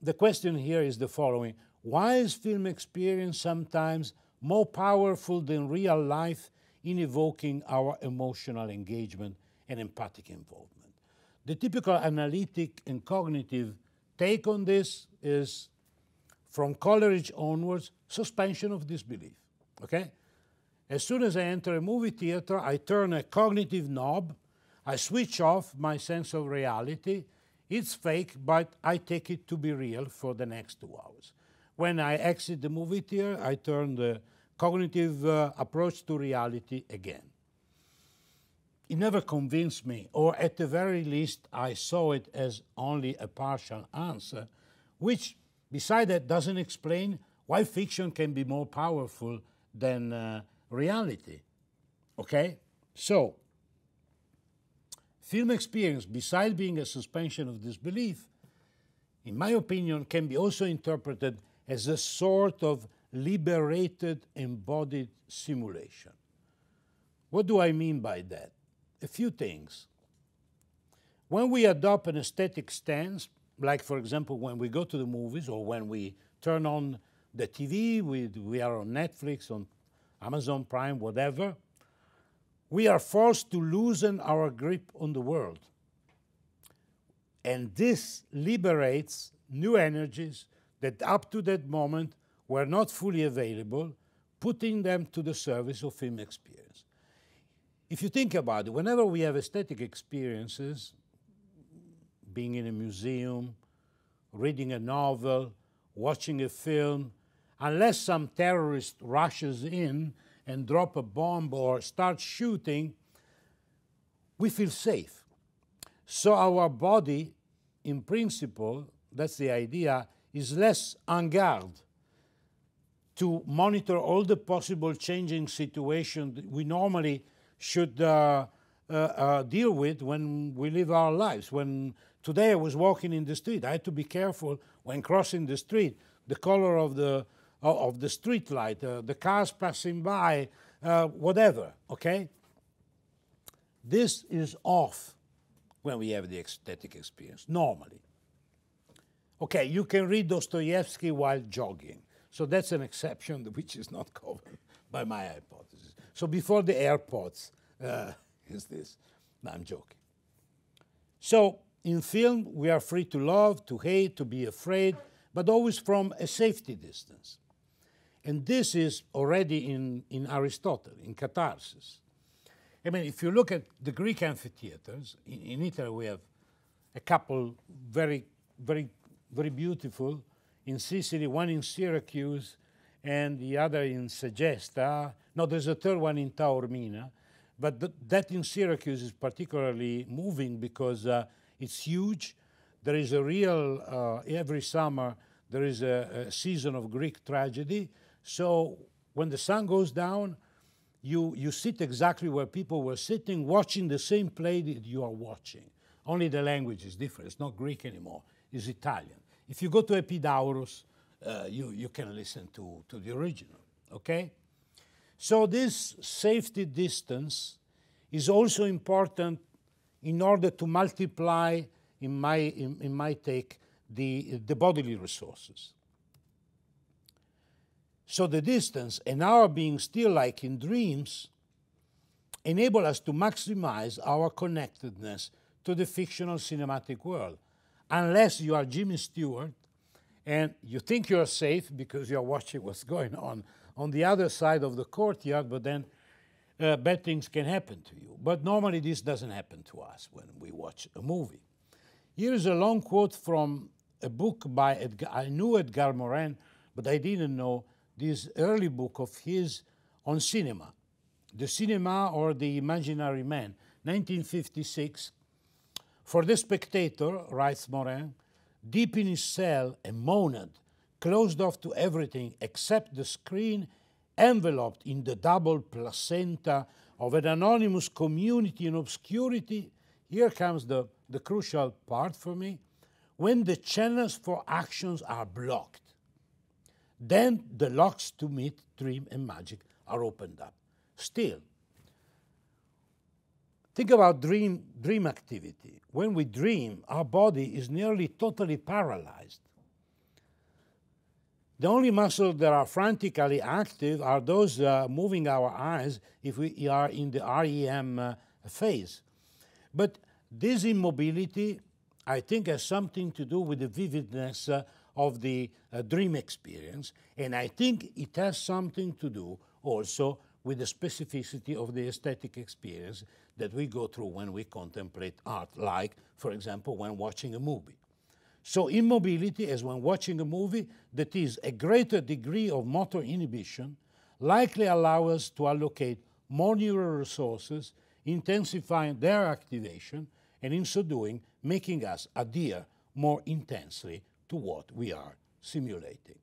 the question here is the following. Why is film experience sometimes more powerful than real life in evoking our emotional engagement and empathic involvement? The typical analytic and cognitive take on this is, from Coleridge onwards, suspension of disbelief, okay? As soon as I enter a movie theater, I turn a cognitive knob, I switch off my sense of reality. It's fake, but I take it to be real for the next 2 hours. When I exit the movie theater, I turn the cognitive approach to reality again. It never convinced me, or at the very least, I saw it as only a partial answer, which, beside that, doesn't explain why fiction can be more powerful than reality. Okay? So, film experience, besides being a suspension of disbelief, in my opinion, can be also interpreted as a sort of liberated, embodied simulation. What do I mean by that? A few things. When we adopt an aesthetic stance, like for example when we go to the movies or when we turn on the TV, we are on Netflix, on Amazon Prime, whatever, we are forced to loosen our grip on the world. And this liberates new energies that up to that moment were not fully available, putting them to the service of film experience. If you think about it, whenever we have aesthetic experiences, being in a museum, reading a novel, watching a film, unless some terrorist rushes in and drop a bomb or starts shooting, we feel safe. So our body, in principle, that's the idea, is less en garde to monitor all the possible changing situations we normally should deal with when we live our lives. When today I was walking in the street, I had to be careful when crossing the street, the color of the street light, the cars passing by, whatever, okay? This is off when we have the aesthetic experience, normally. Okay, you can read Dostoevsky while jogging. So that's an exception which is not covered by my hypothesis. So before the AirPods is this. No, I'm joking. So in film, we are free to love, to hate, to be afraid, but always from a safety distance. And this is already in Aristotle, in Catharsis. I mean, if you look at the Greek amphitheaters, in Italy we have a couple very beautiful. In Sicily, one in Syracuse, and the other in Segesta. No, there's a third one in Taormina. But that in Syracuse is particularly moving because it's huge. There is a real, every summer, there is a season of Greek tragedy. So when the sun goes down, you sit exactly where people were sitting, watching the same play that you are watching. Only the language is different. It's not Greek anymore. It's Italian. If you go to Epidaurus, you can listen to the original, okay? So this safety distance is also important in order to multiply, in my take, the bodily resources. So the distance and our being still like in dreams enable us to maximize our connectedness to the fictional cinematic world. Unless you are Jimmy Stewart and you think you're safe because you're watching what's going on the other side of the courtyard, but then bad things can happen to you. But normally this doesn't happen to us when we watch a movie. Here is a long quote from a book by I knew Edgar Morin, but I didn't know this early book of his on cinema, The Cinema or the Imaginary Man, 1956. For the spectator, writes Morin, deep in his cell, a monad, closed off to everything except the screen, enveloped in the double placenta of an anonymous community in obscurity, here comes the crucial part for me, when the channels for actions are blocked, then the locks to myth, dream, and magic are opened up. Still, think about dream activity. When we dream, our body is nearly totally paralyzed. The only muscles that are frantically active are those moving our eyes if we are in the REM phase. But this immobility, I think, has something to do with the vividness of the dream experience, and I think it has something to do also with the specificity of the aesthetic experience that we go through when we contemplate art, like, for example, when watching a movie. So immobility is when watching a movie that is a greater degree of motor inhibition likely allow us to allocate more neural resources, intensifying their activation, and in so doing, making us adhere more intensely to what we are simulating.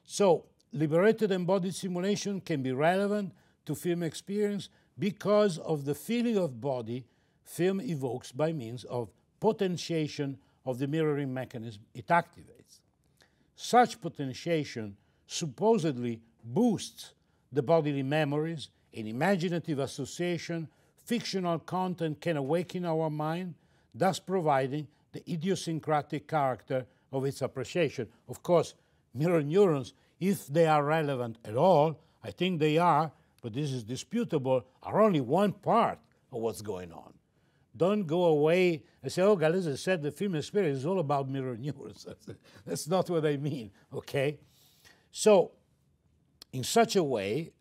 So, liberated embodied simulation can be relevant to film experience because of the feeling of body film evokes by means of potentiation of the mirroring mechanism it activates. Such potentiation supposedly boosts the bodily memories, and imaginative association, fictional content can awaken our mind, thus providing the idiosyncratic character of its appreciation. Of course, mirror neurons, if they are relevant at all, I think they are, but this is disputable, are only one part of what's going on. Don't go away and say, oh, Gallese said the film experience is all about mirror neurons. That's not what I mean, okay? So, in such a way,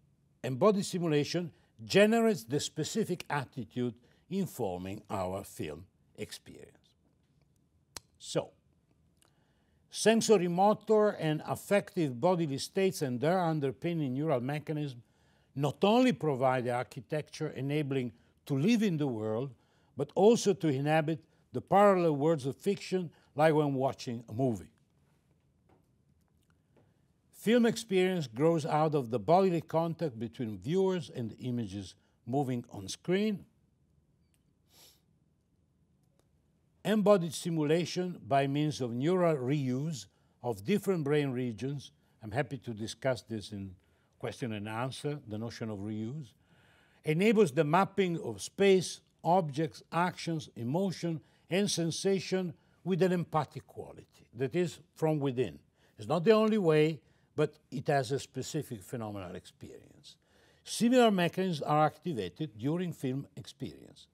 embodied simulation generates the specific attitude informing our film experience. So, sensory motor and affective bodily states and their underpinning neural mechanism not only provide the architecture enabling to live in the world, but also to inhabit the parallel worlds of fiction, like when watching a movie. Film experience grows out of the bodily contact between viewers and the images moving on screen. embodied simulation by means of neural reuse of different brain regions. I'm happy to discuss this in question and answer, the notion of reuse. Enables the mapping of space, objects, actions, emotion, and sensation with an empathic quality that is from within. It's not the only way, but it has a specific phenomenal experience. Similar mechanisms are activated during film experience.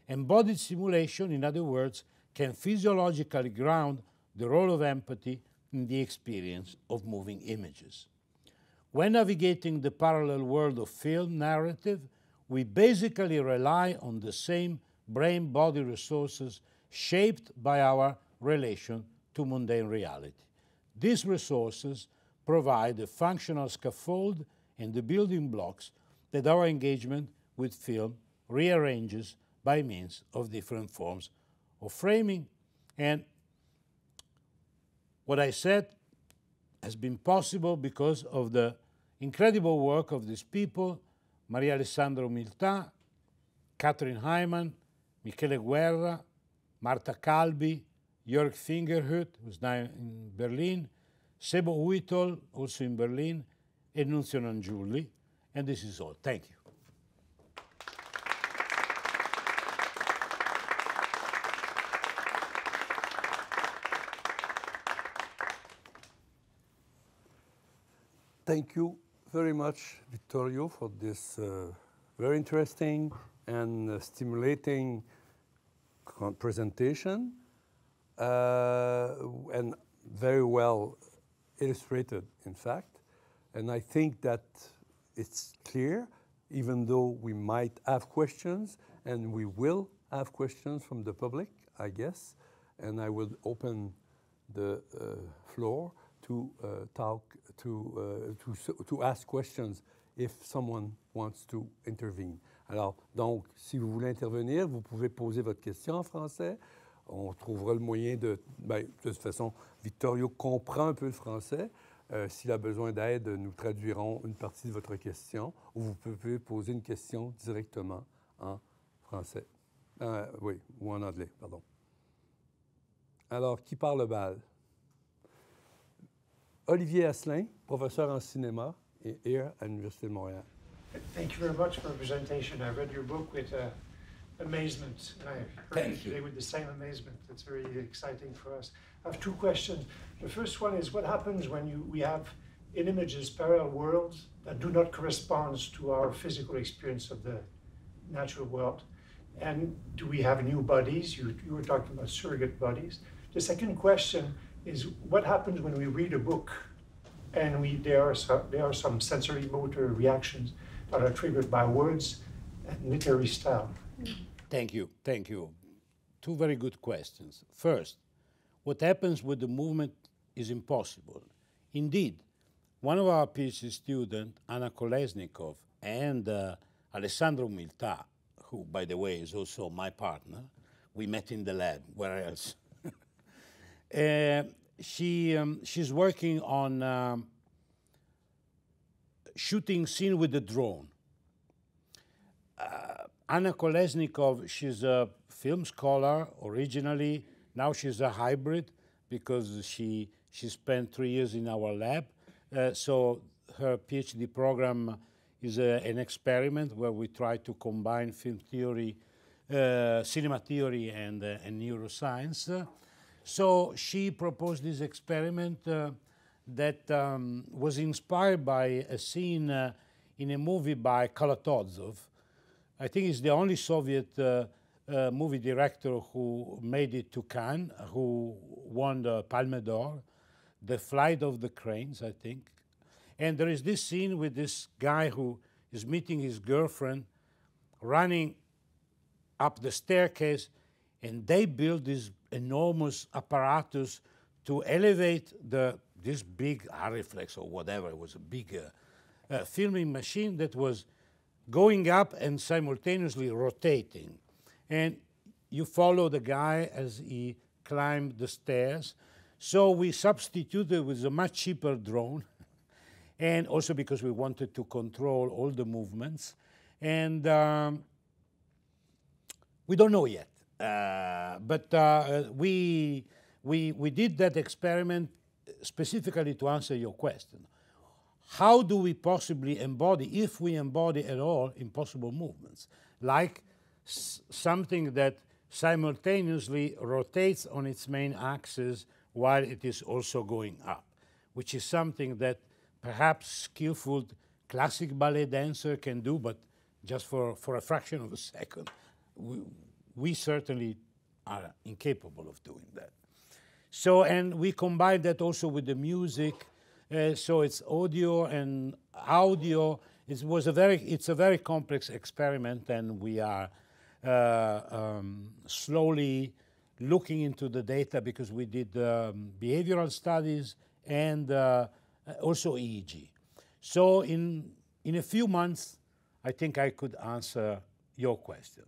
Embodied simulation, in other words, can physiologically ground the role of empathy in the experience of moving images. When navigating the parallel world of film narrative, we basically rely on the same brain-body resources shaped by our relation to mundane reality. These resources provide a functional scaffold and the building blocks that our engagement with film rearranges by means of different forms of framing. And what I said has been possible because of the incredible work of these people: Maria Alessandra Umiltà, Katrin Heimann, Michele Guerra, Marta Calbi, Jörg Fingerhut, who's now in Berlin, Sebo Uitol, also in Berlin, and Nunzio Nangiulli. And this is all. Thank you. Thank you very much, Vittorio, for this very interesting and stimulating presentation, and very well illustrated, in fact. And I think that it's clear, even though we might have questions, and we will have questions from the public, I guess, and I will open the floor to ask questions if someone wants to intervene. Alors, donc, si vous voulez intervenir, vous pouvez poser votre question en français. On trouvera le moyen de... Ben, de toute façon, Vittorio comprend un peu le français. S'il a besoin d'aide, nous traduirons une partie de votre question, ou vous pouvez poser une question directement en français. Oui, ou en anglais, pardon. Alors, qui parle le bal? Olivier Asselin, professeur en cinéma here à l'Université de Montréal. Thank you very much for the presentation. I read your book with amazement, and I heard you today with the same amazement. It's very exciting for us. I have two questions. The first one is, what happens when we have in images parallel worlds that do not correspond to our physical experience of the natural world? And do we have new bodies? You were talking about surrogate bodies. The second question is, what happens when we read a book and there are some sensory motor reactions that are triggered by words and literary style? Thank you, thank you. Two very good questions. First, what happens with the movement is impossible. Indeed, one of our PhD students, Anna Kolesnikov, and Alessandro Umiltà, who, by the way, is also my partner, we met in the lab, where else? She's working on shooting scene with the drone. Anna Kolesnikov, she's a film scholar originally. Now she's a hybrid because she spent 3 years in our lab. So her PhD program is an experiment where we try to combine film theory, cinema theory, and neuroscience. So she proposed this experiment that was inspired by a scene in a movie by Kalatozov. I think he's the only Soviet movie director who made it to Cannes, who won the Palme d'Or, The Flight of the Cranes, I think. And there is this scene with this guy who is meeting his girlfriend, running up the staircase, and they build this enormous apparatus to elevate this big Arriflex or whatever. It was a big filming machine that was going up and simultaneously rotating. And you follow the guy as he climbed the stairs. So we substituted with a much cheaper drone, and also because we wanted to control all the movements. And we don't know yet. we did that experiment specifically to answer your question. How do we possibly embody, if we embody at all, impossible movements, like something that simultaneously rotates on its main axis while it is also going up, which is something that perhaps skillful classic ballet dancer can do, but just for a fraction of a second. We certainly are incapable of doing that. So, and we combine that also with the music, so it's audio and audio. It's a very complex experiment, and we are slowly looking into the data because we did behavioral studies and also EEG. So in a few months, I think I could answer your question.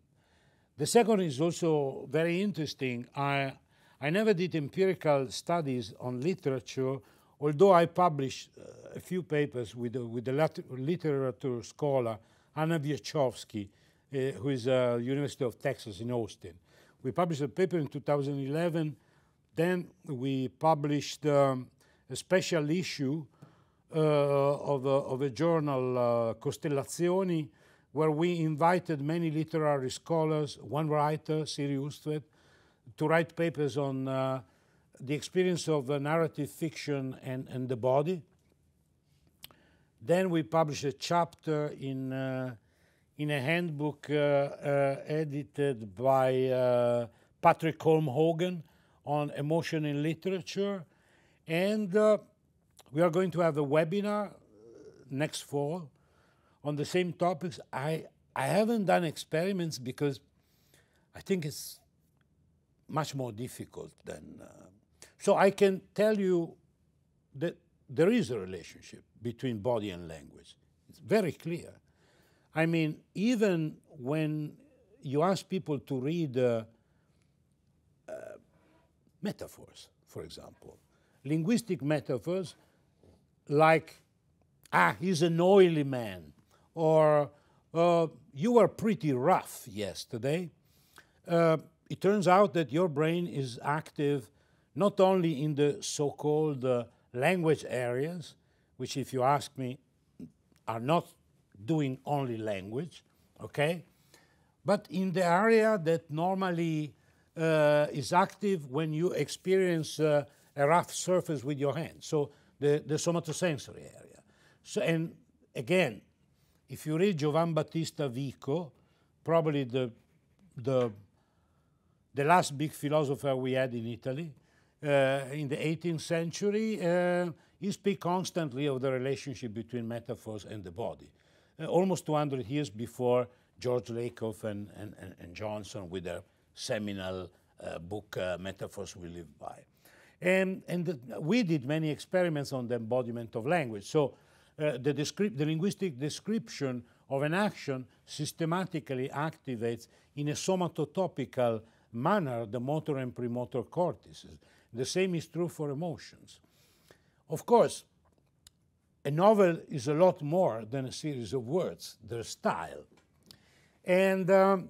The second is also very interesting. I never did empirical studies on literature, although I published a few papers with the literature scholar Anna Wierchowski, who is University of Texas in Austin. We published a paper in 2011. Then we published a special issue of a journal, Costellazioni, where we invited many literary scholars, one writer, Siri Ustvedt, to write papers on the experience of narrative fiction and the body. Then we published a chapter in a handbook edited by Patrick Holm-Hogan on emotion in literature. And we are going to have a webinar next fall on the same topics. I haven't done experiments because I think it's much more difficult than... so I can tell you that there is a relationship between body and language. It's very clear. I mean, even when you ask people to read metaphors, for example, linguistic metaphors like, he's an oily man, or you were pretty rough yesterday, it turns out that your brain is active not only in the so-called language areas, which, if you ask me, are not doing only language, okay, but in the area that normally is active when you experience a rough surface with your hand, so the somatosensory area. So, and again, if you read Giovan Battista Vico, probably the last big philosopher we had in Italy in the 18th century, he speaks constantly of the relationship between metaphors and the body. Almost 200 years before George Lakoff and Johnson with their seminal book, Metaphors We Live By. And we did many experiments on the embodiment of language. So the linguistic description of an action systematically activates in a somatotopical manner the motor and premotor cortices. The same is true for emotions. Of course, a novel is a lot more than a series of words, their style. And there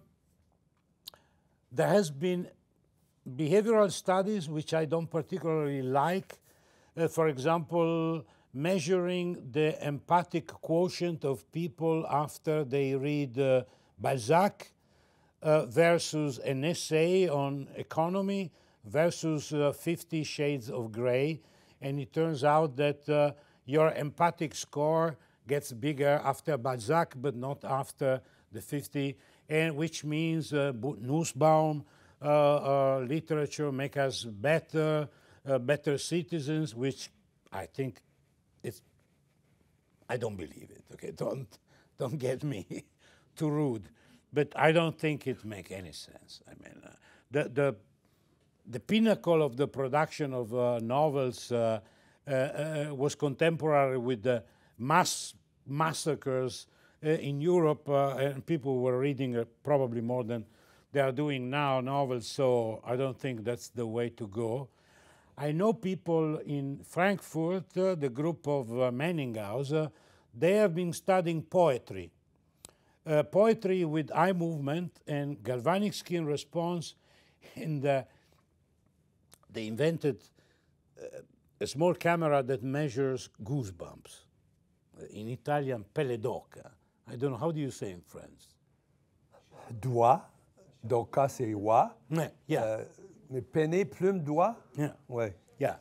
has been behavioral studies which I don't particularly like. For example, measuring the empathic quotient of people after they read Balzac versus an essay on economy versus 50 Shades of Grey. And it turns out that your empathic score gets bigger after Balzac, but not after the 50, and which means Nussbaum literature make us better citizens, which I think I don't believe it. Okay, don't get me too rude, but I don't think it makes any sense. I mean, the pinnacle of the production of novels was contemporary with the massacres in Europe, and people were reading probably more than they are doing now novels, so I don't think that's the way to go. I know people in Frankfurt, the group of Menninghaus, they have been studying poetry. Poetry with eye movement and galvanic skin response And they invented a small camera that measures goosebumps. In Italian, pelle d'oca. I don't know, how do you say in French? Doigt. D'oca, c'est oie. Yeah. Mais penne, plume, doigt? Yeah. Ouais. Yeah.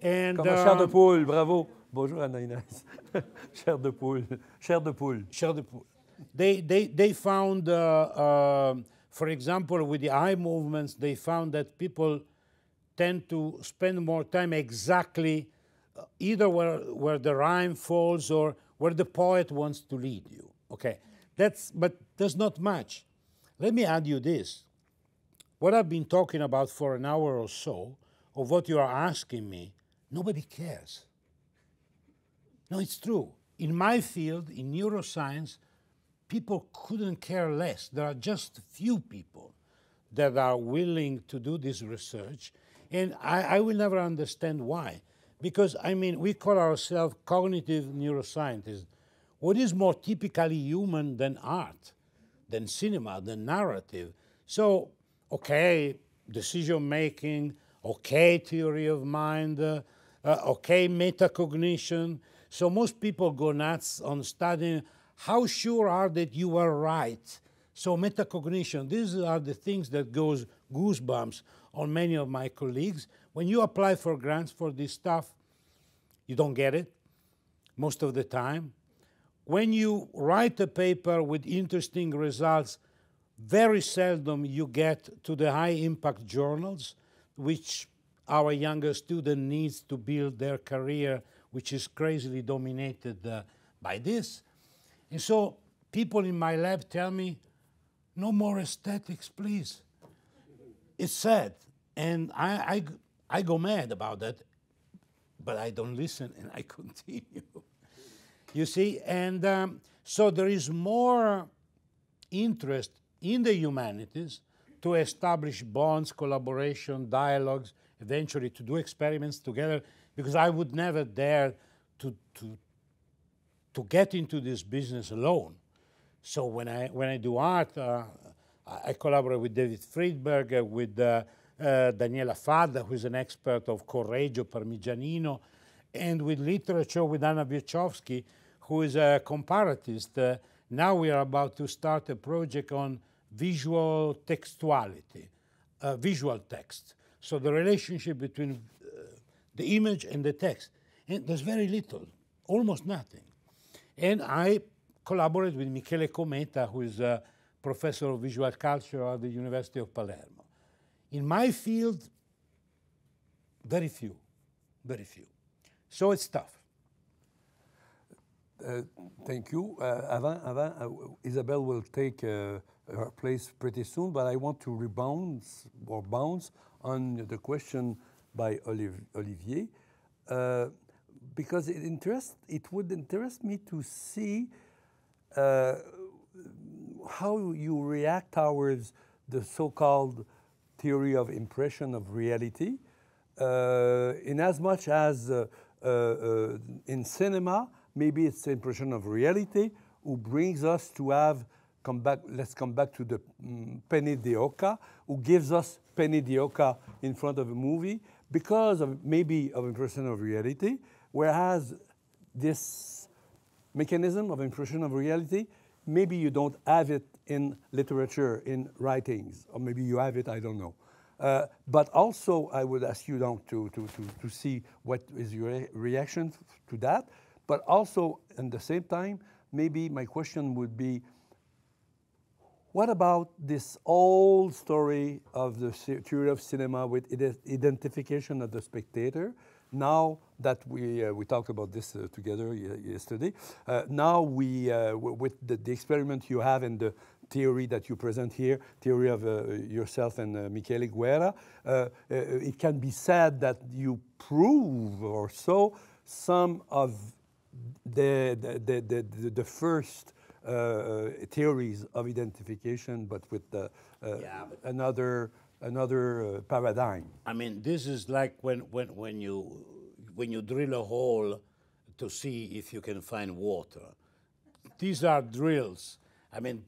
And, Comme chair de poule, bravo. Bonjour, Anna Inès. Chair de poule. Chair de poule. Chair de poule. They found, for example, with the eye movements, they found that people tend to spend more time exactly either where the rhyme falls or where the poet wants to lead you. Okay, but there's not much. Let me add you this. What I've been talking about for an hour or so, of what you are asking me, nobody cares. No, it's true. In my field, in neuroscience, people couldn't care less. There are just few people that are willing to do this research, and I will never understand why. Because, I mean, we call ourselves cognitive neuroscientists. What is more typically human than art, than cinema, than narrative? So, okay, decision-making, okay, theory of mind, okay, metacognition. So most people go nuts on studying how sure are that you are right. So metacognition, these are the things that goes goosebumps on many of my colleagues. When you apply for grants for this stuff, you don't get it most of the time. When you write a paper with interesting results, very seldom you get to the high-impact journals, which our younger student needs to build their career, which is crazily dominated by this. And so people in my lab tell me, no more aesthetics, please. It's sad. And I go mad about that, but I don't listen and I continue. You see, and so there is more interest in the humanities to establish bonds, collaboration, dialogues, eventually to do experiments together, because I would never dare to get into this business alone. So when I do art, I collaborate with David Friedberg, with Daniela Fadda, who is an expert of Correggio, Parmigianino, and with literature with Anna Wierchowski, who is a comparatist. Now we are about to start a project on visual textuality, visual text. So the relationship between the image and the text. And there's very little, almost nothing. And I collaborate with Michele Cometa, who is a professor of visual culture at the University of Palermo. In my field, very few, very few. So it's tough. Thank you. Isabelle will take her place pretty soon, but I want to bounce on the question by Olivier, because it would interest me to see how you react towards the so-called theory of impression of reality, in as much as in cinema, maybe it's the impression of reality who brings us to have, let's come back to the penne d'oca, who gives us penne d'oca in front of a movie because of maybe of impression of reality, whereas this mechanism of impression of reality, maybe you don't have it in literature, in writings, or maybe you have it, I don't know. But also, I would ask you now to see what is your reaction to that. But also, at the same time, maybe my question would be, what about this old story of the theory of cinema with identification of the spectator? Now that we talked about this together yesterday, now with the experiment you have and the theory that you present here, theory of yourself and Michele Guerra, it can be said that you prove or so some of the first theories of identification, but with another paradigm. I mean, this is like when you drill a hole to see if you can find water. These are drills. I mean,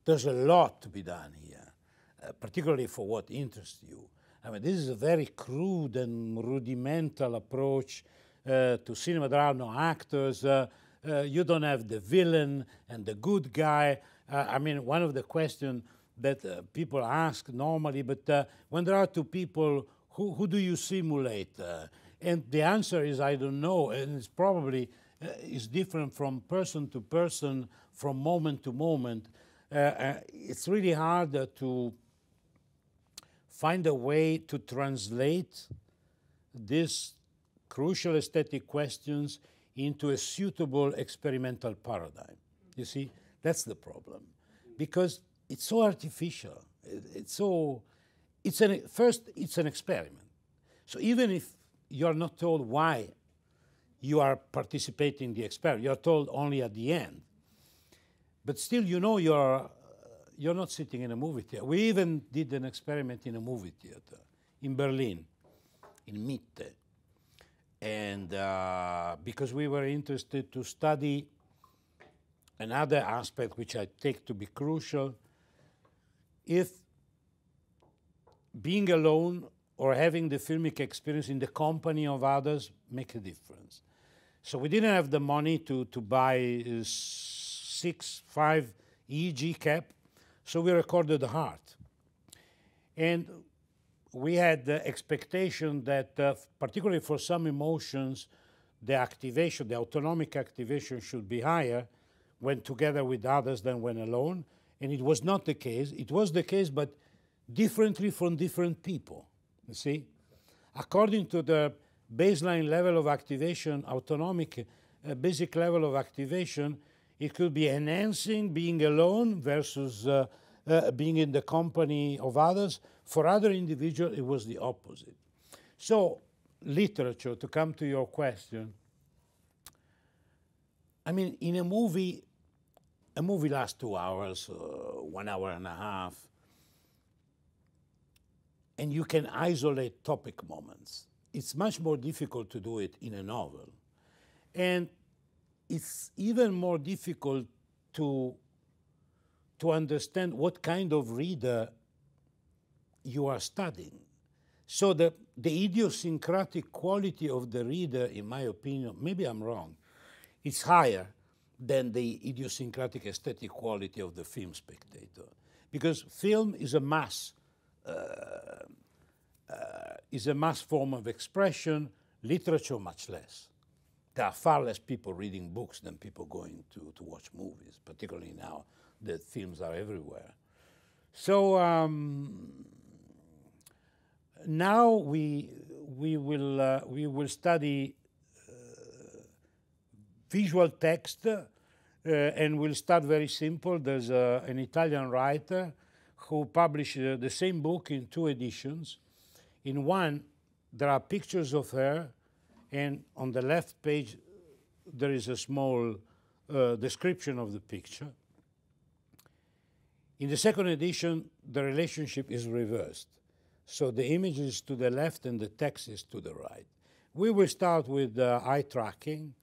there's a lot to be done here. particularly for what interests you. I mean, this is a very crude and rudimental approach to cinema. There are no actors. You don't have the villain and the good guy. I mean, one of the questions that people ask normally, but when there are two people, who do you simulate? And the answer is, I don't know, and it's probably is different from person to person, from moment to moment. It's really hard to find a way to translate these crucial aesthetic questions into a suitable experimental paradigm. You see, that's the problem, because it's so artificial. First, it's an experiment. So even if you're not told why you are participating in the experiment, you're told only at the end. But still, you know you're not sitting in a movie theater. We even did an experiment in a movie theater in Berlin, in Mitte. And because we were interested to study another aspect which I take to be crucial, if being alone or having the filmic experience in the company of others make a difference. So we didn't have the money to buy a 6.5 EEG cap, so we recorded the heart. And we had the expectation that, particularly for some emotions, the activation, the autonomic activation should be higher when together with others than when alone. And it was not the case. It was the case, but differently from different people, you see? According to the baseline level of activation, autonomic basic level of activation, it could be enhancing being alone versus being in the company of others. For other individuals, it was the opposite. So, literature, to come to your question, I mean, in a movie lasts 2 hours, 1 hour and a half, and you can isolate topic moments. It's much more difficult to do it in a novel. And it's even more difficult to understand what kind of reader you are studying. So the idiosyncratic quality of the reader, in my opinion, maybe I'm wrong, it's higher than the idiosyncratic aesthetic quality of the film spectator. Because film is a mass form of expression, literature much less. There are far less people reading books than people going to watch movies, particularly now that films are everywhere. So now we will study visual text, and we'll start very simple. There's an Italian writer who published the same book in 2 editions. In one, there are pictures of her, and on the left page, there is a small description of the picture. In the second edition, the relationship is reversed. So the image is to the left and the text is to the right. We will start with eye tracking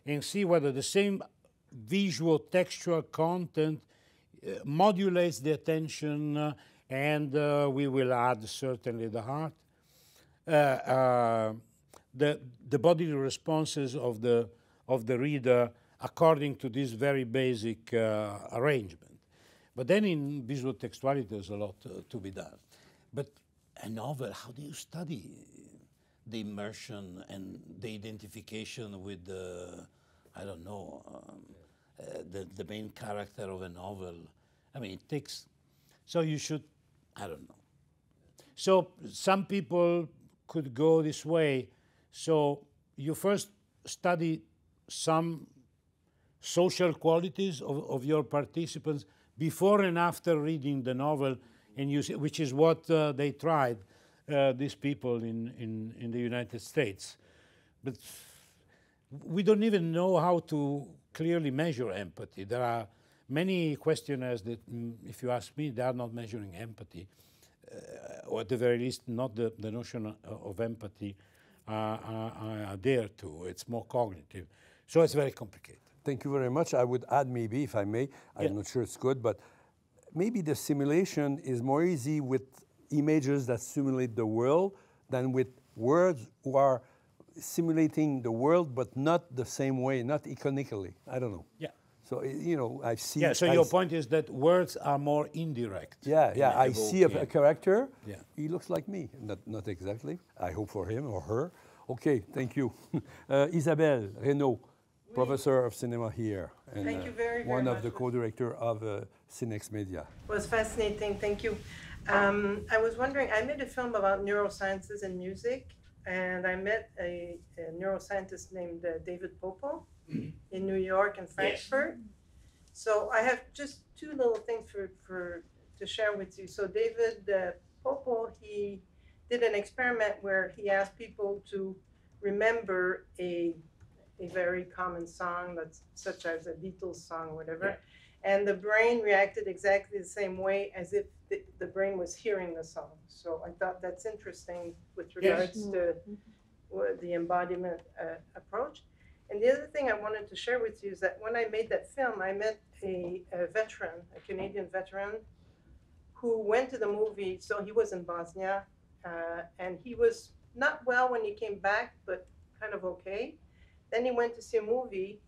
and see whether the same visual textual content modulates the attention, and we will add certainly the heart. The bodily responses of the reader according to this very basic arrangement. But then in visual textuality, there's a lot to be done. But a novel, how do you study the immersion and the identification with the, I don't know, the main character of a novel? I mean, it takes, so you should, I don't know. So some people could go this way. So you first study some social qualities of your participants before and after reading the novel, and you see, which is what they tried, these people in the United States. But we don't even know how to clearly measure empathy. There are many questionnaires that, if you ask me, they are not measuring empathy, or at the very least, not the notion of empathy are there too. It's more cognitive. So it's very complicated. Thank you very much. I would add maybe, if I may, I'm not sure it's good, but maybe the simulation is more easy with images that simulate the world than with words who are simulating the world, but not the same way, not iconically. I don't know. Yeah. So, you know, I see... Yeah, so your point is that words are more indirect. Yeah, yeah. I see a character. Yeah. He looks like me. Not exactly. I hope for him or her. Okay, thank you. Isabelle Reynaud, professor of cinema here. And, thank you very one much. of the co-director of cinEXmedia. It was fascinating, thank you. I was wondering, I made a film about neurosciences and music, and I met a neuroscientist named David Popo in New York and Frankfurt. Yes. So I have just two little things to share with you. So David Popo, he did an experiment where he asked people to remember a very common song, that's such as a Beatles song or whatever. Yeah. And the brain reacted exactly the same way as if the brain was hearing the song. So I thought that's interesting with regards to the embodiment approach. And the other thing I wanted to share with you is that when I made that film, I met a veteran, a Canadian veteran, who went to the movie. So he was in Bosnia, and he was not well when he came back, but kind of okay. Then he went to see a movie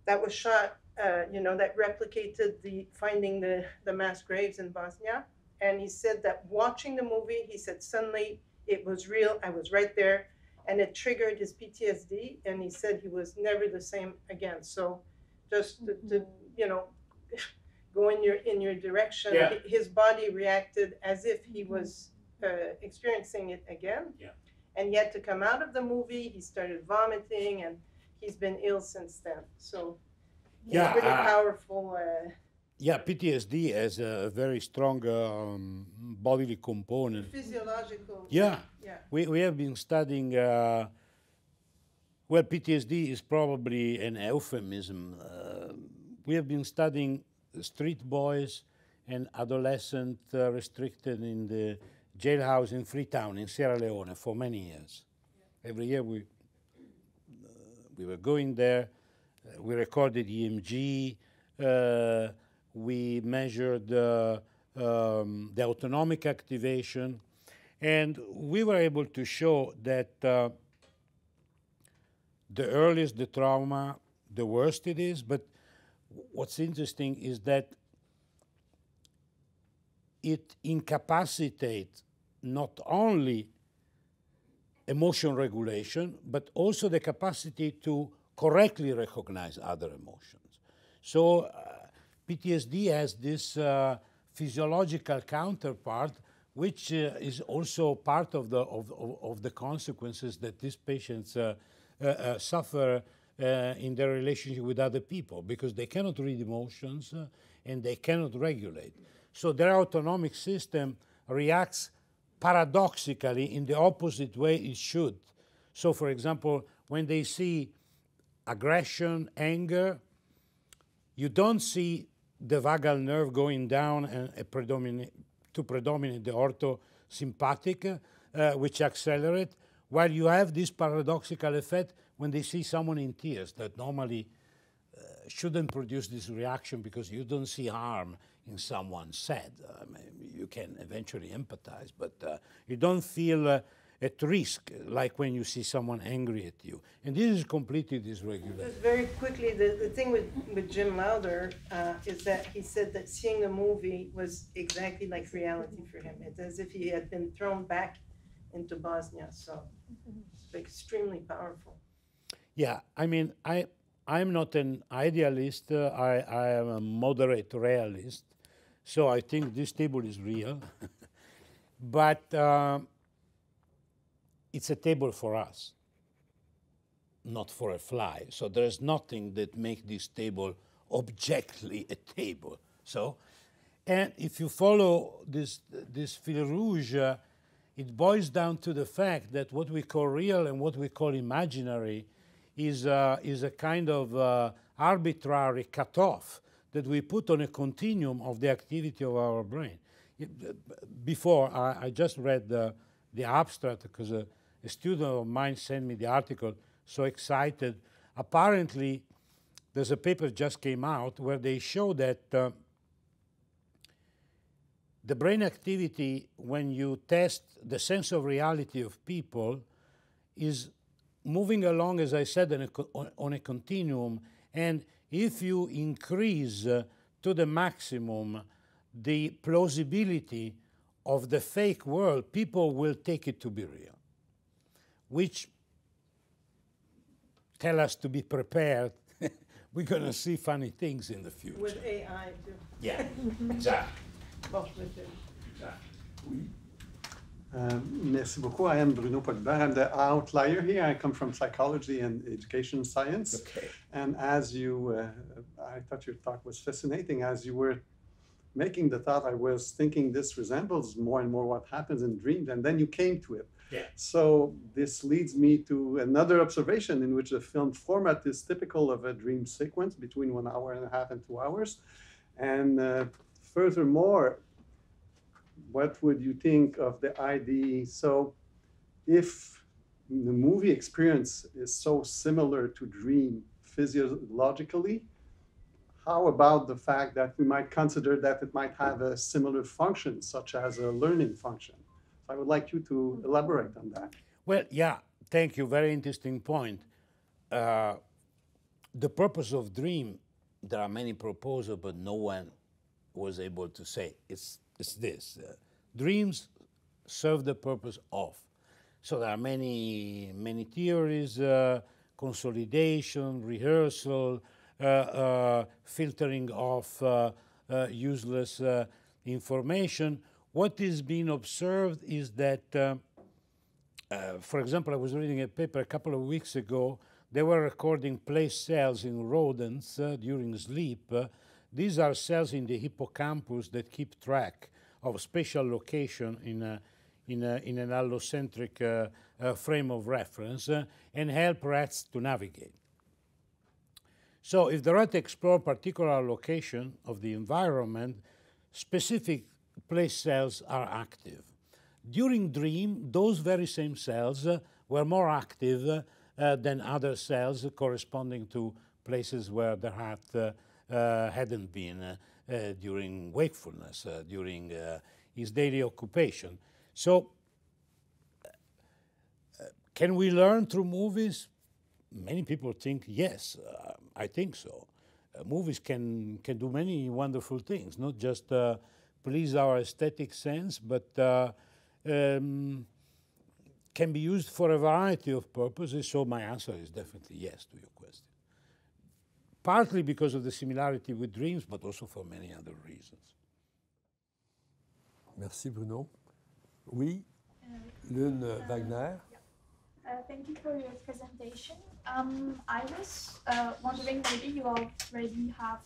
that was shot, you know, that replicated finding the mass graves in Bosnia. And he said that watching the movie, he said suddenly it was real. I was right there, and it triggered his PTSD. And he said he was never the same again. So, just to you know, go in your direction. Yeah. His body reacted as if he was experiencing it again. Yeah. And he had to come out of the movie. He started vomiting, and he's been ill since then. So it's pretty powerful. Yeah, PTSD has a very strong bodily component. Physiological. Yeah. Yeah. We have been studying, well, PTSD is probably an euphemism. We have been studying street boys and adolescents restricted in the jailhouse in Freetown in Sierra Leone for many years. Yeah. Every year we were going there. We recorded EMG. We measured the autonomic activation, and we were able to show that the earlier the trauma, the worse it is. But what's interesting is that it incapacitates not only emotion regulation, but also the capacity to correctly recognize other emotions. So PTSD has this physiological counterpart, which is also part of the consequences that these patients suffer in their relationship with other people, because they cannot read emotions and they cannot regulate. So their autonomic system reacts paradoxically in the opposite way it should. So, for example, when they see aggression, anger, you don't see the vagal nerve going down and to predominate the orthosympathetic, which accelerate, while you have this paradoxical effect when they see someone in tears that normally shouldn't produce this reaction, because you don't see harm in someone sad. I mean, you can eventually empathize, but you don't feel at risk like when you see someone angry at you. And this is completely dysregulated. Just very quickly, the thing with Jim Lauder is that he said that seeing the movie was exactly like reality for him. It's as if he had been thrown back into Bosnia. So it's extremely powerful. Yeah, I mean, I'm not an idealist. I am a moderate realist. So I think this table is real. But it's a table for us, not for a fly. So there's nothing that makes this table objectively a table. So, and if you follow this fil rouge, it boils down to the fact that what we call real and what we call imaginary is a kind of arbitrary cutoff that we put on a continuum of the activity of our brain. Before, I just read the abstract because a student of mine sent me the article, so excited. Apparently, there's a paper just came out where they show that the brain activity, when you test the sense of reality of people, is moving along, as I said, on a continuum. And if you increase to the maximum the plausibility of the fake world, people will take it to be real, which tell us to be prepared. We're going to see funny things in the future. With AI, too. Yeah, exactly. Well, with it. Exactly. Merci beaucoup. I am Bruno Polibert. I'm the outlier here. I come from psychology and education science. Okay. And as you, I thought your talk was fascinating. As you were making the thought, I was thinking this resembles more and more what happens in dreams, and then you came to it. Yeah. So this leads me to another observation in which the film format is typical of a dream sequence between 1 hour and a half and 2 hours. And furthermore, what would you think of the idea? So if the movie experience is so similar to dream physiologically, how about the fact that we might consider that it might have a similar function, such as a learning function? I would like you to elaborate on that. Well, yeah, thank you. Very interesting point. The purpose of dream, there are many proposals, but no one was able to say it's this. Dreams serve the purpose of. So there are many theories, consolidation, rehearsal, filtering of useless information. What is being observed is that, for example, I was reading a paper a couple of weeks ago. They were recording place cells in rodents during sleep. These are cells in the hippocampus that keep track of spatial location in an allocentric frame of reference and help rats to navigate. So if the rat explore particular location of the environment, specific place cells are active. During dream, those very same cells were more active than other cells corresponding to places where the rat hadn't been during wakefulness, during his daily occupation. So, can we learn through movies? Many people think yes, I think so. Movies can do many wonderful things, not just please our aesthetic sense, but can be used for a variety of purposes. So my answer is definitely yes to your question. Partly because of the similarity with dreams, but also for many other reasons. Merci Bruno. Oui, Lune Wagner. Thank you for your presentation. I was wondering, maybe you already have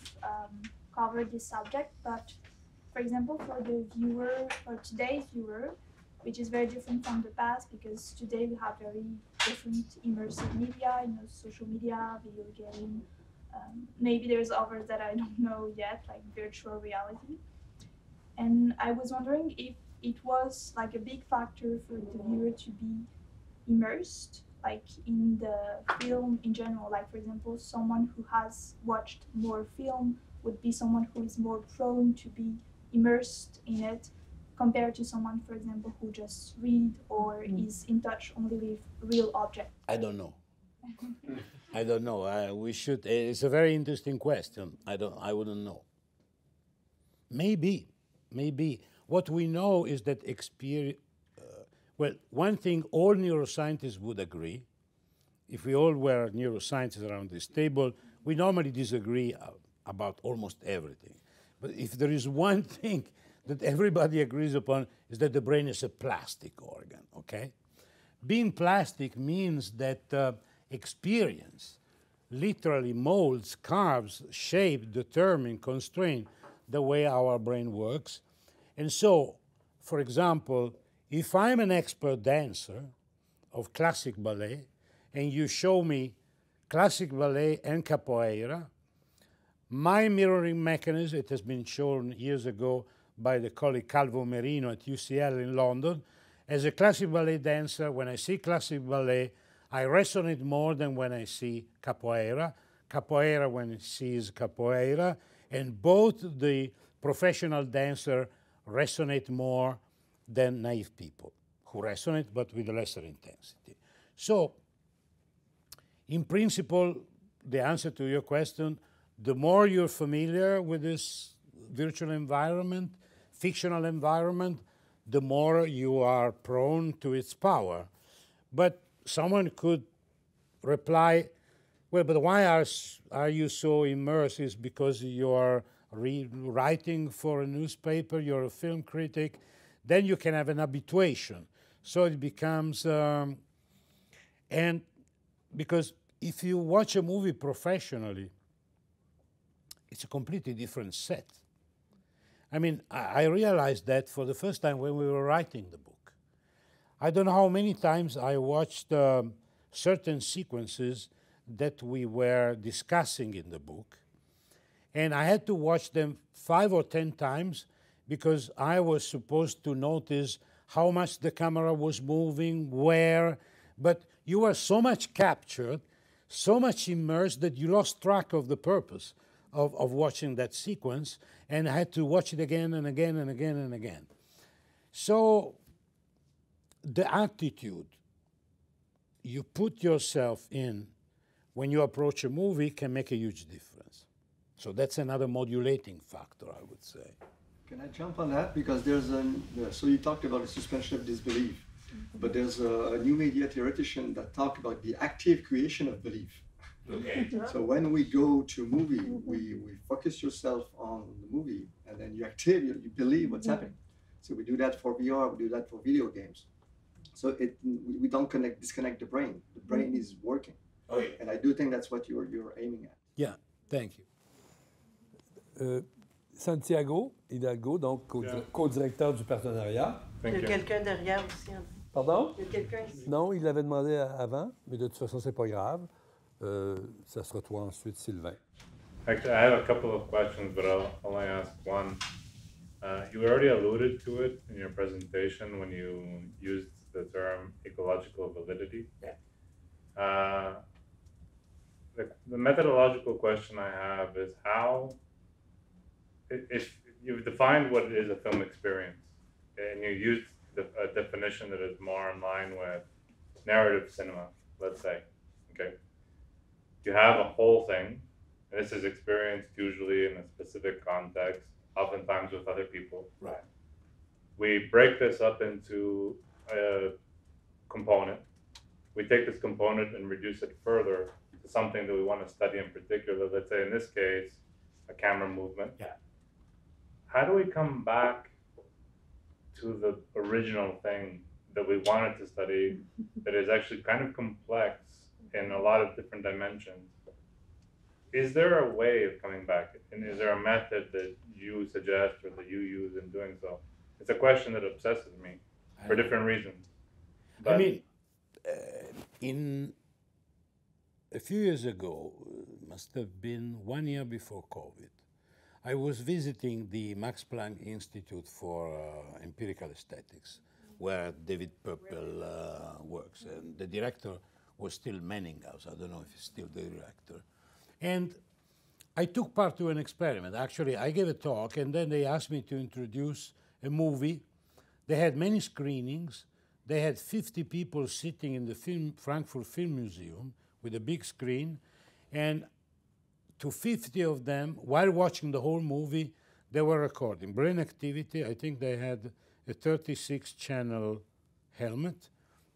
covered this subject, but for example, for the viewer, for today's viewer, which is very different from the past, because today we have very different immersive media, social media, video game. Maybe there's others that I don't know yet, like virtual reality. And I was wondering if it was like a big factor for the viewer to be immersed, like in the film in general. Like, for example, someone who has watched more film would be someone who is more prone to be immersed in it compared to someone, for example, who just read or is in touch only with real objects. I don't know. I don't know. We should. It's a very interesting question. I wouldn't know. Maybe. What we know is that experience. Well, one thing all neuroscientists would agree. If we all were neuroscientists around this table, we normally disagree about almost everything. But if there is one thing that everybody agrees upon, is that the brain is a plastic organ. Okay, being plastic means that experience literally molds, carves, shape, determine, constrain the way our brain works. And so, for example, if I'm an expert dancer of classic ballet and you show me classic ballet and capoeira, my mirroring mechanism, it has been shown years ago by the colleague Calvo Merino at UCL in London. As a classic ballet dancer, when I see classic ballet, I resonate more than when I see capoeira. Capoeira when it sees capoeira, and both the professional dancer resonate more than naive people who resonate but with a lesser intensity. So, in principle, the answer to your question, the more you're familiar with this virtual environment, fictional environment, the more you are prone to its power. But someone could reply, well, but why are you so immersed? Is because you are writing for a newspaper, you're a film critic, then you can have an habituation. So it becomes, and because if you watch a movie professionally, it's a completely different set. I mean, I realized that for the first time when we were writing the book. I don't know how many times I watched certain sequences that we were discussing in the book, and I had to watch them 5 or 10 times because I was supposed to notice how much the camera was moving, where, but you were so much captured, so much immersed that you lost track of the purpose of watching that sequence, and I had to watch it again and again and again and again. So the attitude you put yourself in when you approach a movie can make a huge difference. So that's another modulating factor, I would say. Can I jump on that? Because there's so you talked about a suspension of disbelief, but there's a new media theoretician that talked about the active creation of belief. Okay. So when we go to a movie, we focus yourself on the movie, and then you believe what's happening. So we do that for VR, we do that for video games. So we don't disconnect the brain. The brain is working. Okay. And I do think that's what you're aiming at. Yeah, thank you. Santiago Hidalgo, donc co-directeur du partenariat. Il y a quelqu'un derrière aussi. Pardon? Il y a quelqu'un ici. Non, il l'avait demandé avant, mais de toute façon, c'est pas grave. Ça sera toi ensuite, Sylvain. Actually, I have a couple of questions, but I'll only ask one. You already alluded to it in your presentation when you used the term ecological validity. Yeah. The methodological question I have is how, if you've defined what is a film experience, and you used a definition that is more in line with narrative cinema, let's say, okay? You have a whole thing, and this is experienced usually in a specific context, oftentimes with other people. Right. We break this up into a component. We take this component and reduce it further to something that we want to study in particular. Let's say in this case, a camera movement. Yeah. How do we come back to the original thing that we wanted to study that is actually kind of complex in a lot of different dimensions? Is there a way of coming back? And is there a method that you suggest or that you use in doing so? It's a question that obsesses me for different reasons. But I mean, a few years ago, must have been 1 year before COVID, I was visiting the Max Planck Institute for Empirical Aesthetics, where David Purple works, and the director was still Menninghaus. I don't know if he's still the director. And I took part to an experiment. Actually, I gave a talk, and then they asked me to introduce a movie. They had many screenings. They had 50 people sitting in the Frankfurt Film Museum with a big screen, and to 50 of them, while watching the whole movie, they were recording brain activity. I think they had a 36-channel helmet.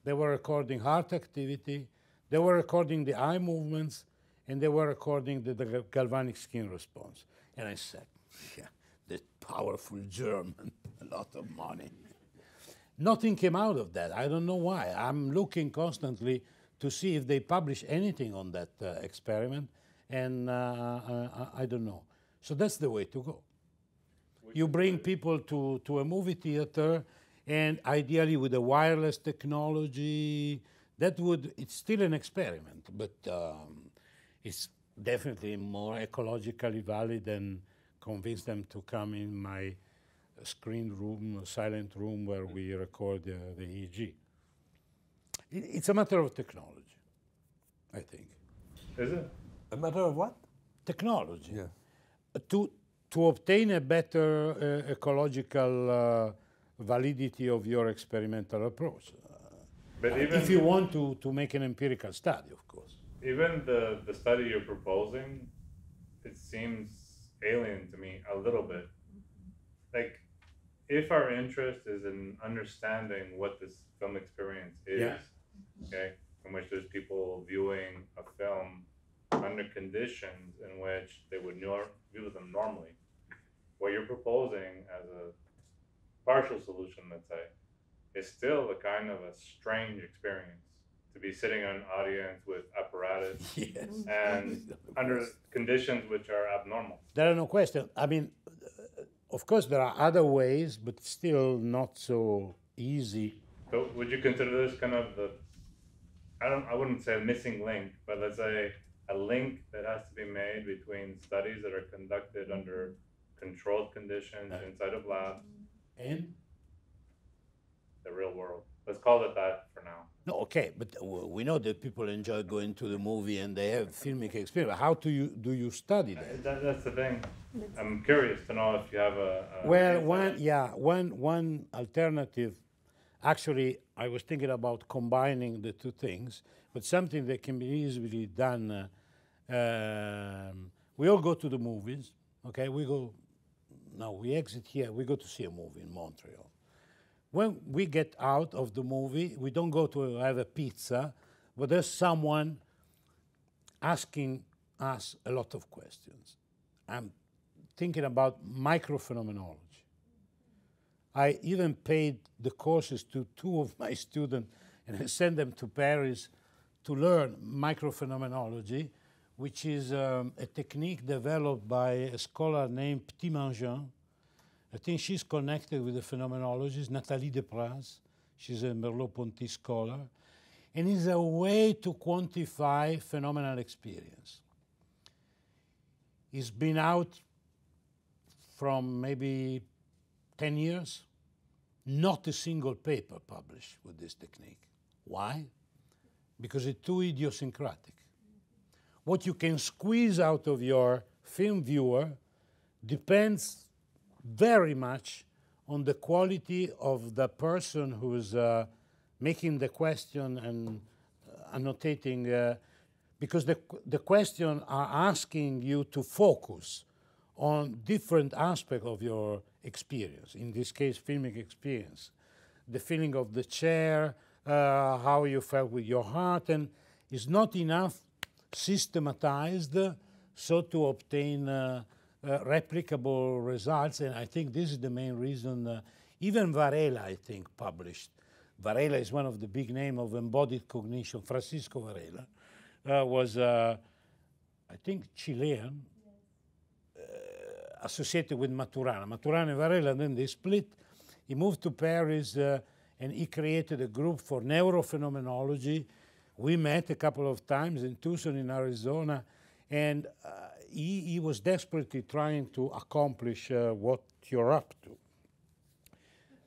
They were recording heart activity. They were recording the eye movements, and they were recording the galvanic skin response. And I said, yeah, the powerful German, a lot of money. Nothing came out of that. I don't know why. I'm looking constantly to see if they publish anything on that experiment, and I don't know. So that's the way to go. You bring people to a movie theater, and ideally with a wireless technology, it's still an experiment, but it's definitely more ecologically valid than convince them to come in my screen room, silent room where we record the EEG. It's a matter of technology, I think. is it? A matter of what? Technology. Yeah. to obtain a better ecological validity of your experimental approach. But even if you want to make an empirical study, of course. Even the study you're proposing, it seems alien to me a little bit. Like, if our interest is in understanding what this film experience is, okay, in which there's people viewing a film under conditions in which they would view them normally, what you're proposing as a partial solution, let's say, is still a kind of a strange experience to be sitting in an audience with apparatus and under conditions which are abnormal. There are no questions. I mean, of course, there are other ways, but still not so easy. So would you consider this kind of I wouldn't say a missing link, but let's say a link that has to be made between studies that are conducted under controlled conditions inside of labs and the real world. Let's call it that for now. No, okay, but we know that people enjoy going to the movie and they have filmic experience. How do you study that? That's the thing. I'm curious to know if you have well, one alternative. Actually, I was thinking about combining the two things, but something that can be easily done. We all go to the movies, okay? We exit here, we go to see a movie in Montreal. When we get out of the movie, we don't go to have a pizza, but there's someone asking us a lot of questions. I'm thinking about microphenomenology. I even paid the courses to 2 of my students and I sent them to Paris to learn microphenomenology, which is a technique developed by a scholar named Petit Mangin. I think she's connected with the phenomenologist, Nathalie Depraz. She's a Merleau-Ponty scholar. And it's a way to quantify phenomenal experience. It's been out from maybe 10 years. Not a single paper published with this technique. Why? Because it's too idiosyncratic. What you can squeeze out of your film viewer depends very much on the quality of the person who's making the question and annotating, because the question are asking you to focus on different aspects of your experience, in this case, filmic experience. The feeling of the chair, how you felt with your heart, and it's not enough systematized so to obtain replicable results, and I think this is the main reason. Even Varela, I think, published. Varela is one of the big names of embodied cognition. Francisco Varela was, I think, Chilean, associated with Maturana. Maturana and Varela, then they split. He moved to Paris and he created a group for neurophenomenology. We met a couple of times in Tucson in Arizona, and he was desperately trying to accomplish what you're up to.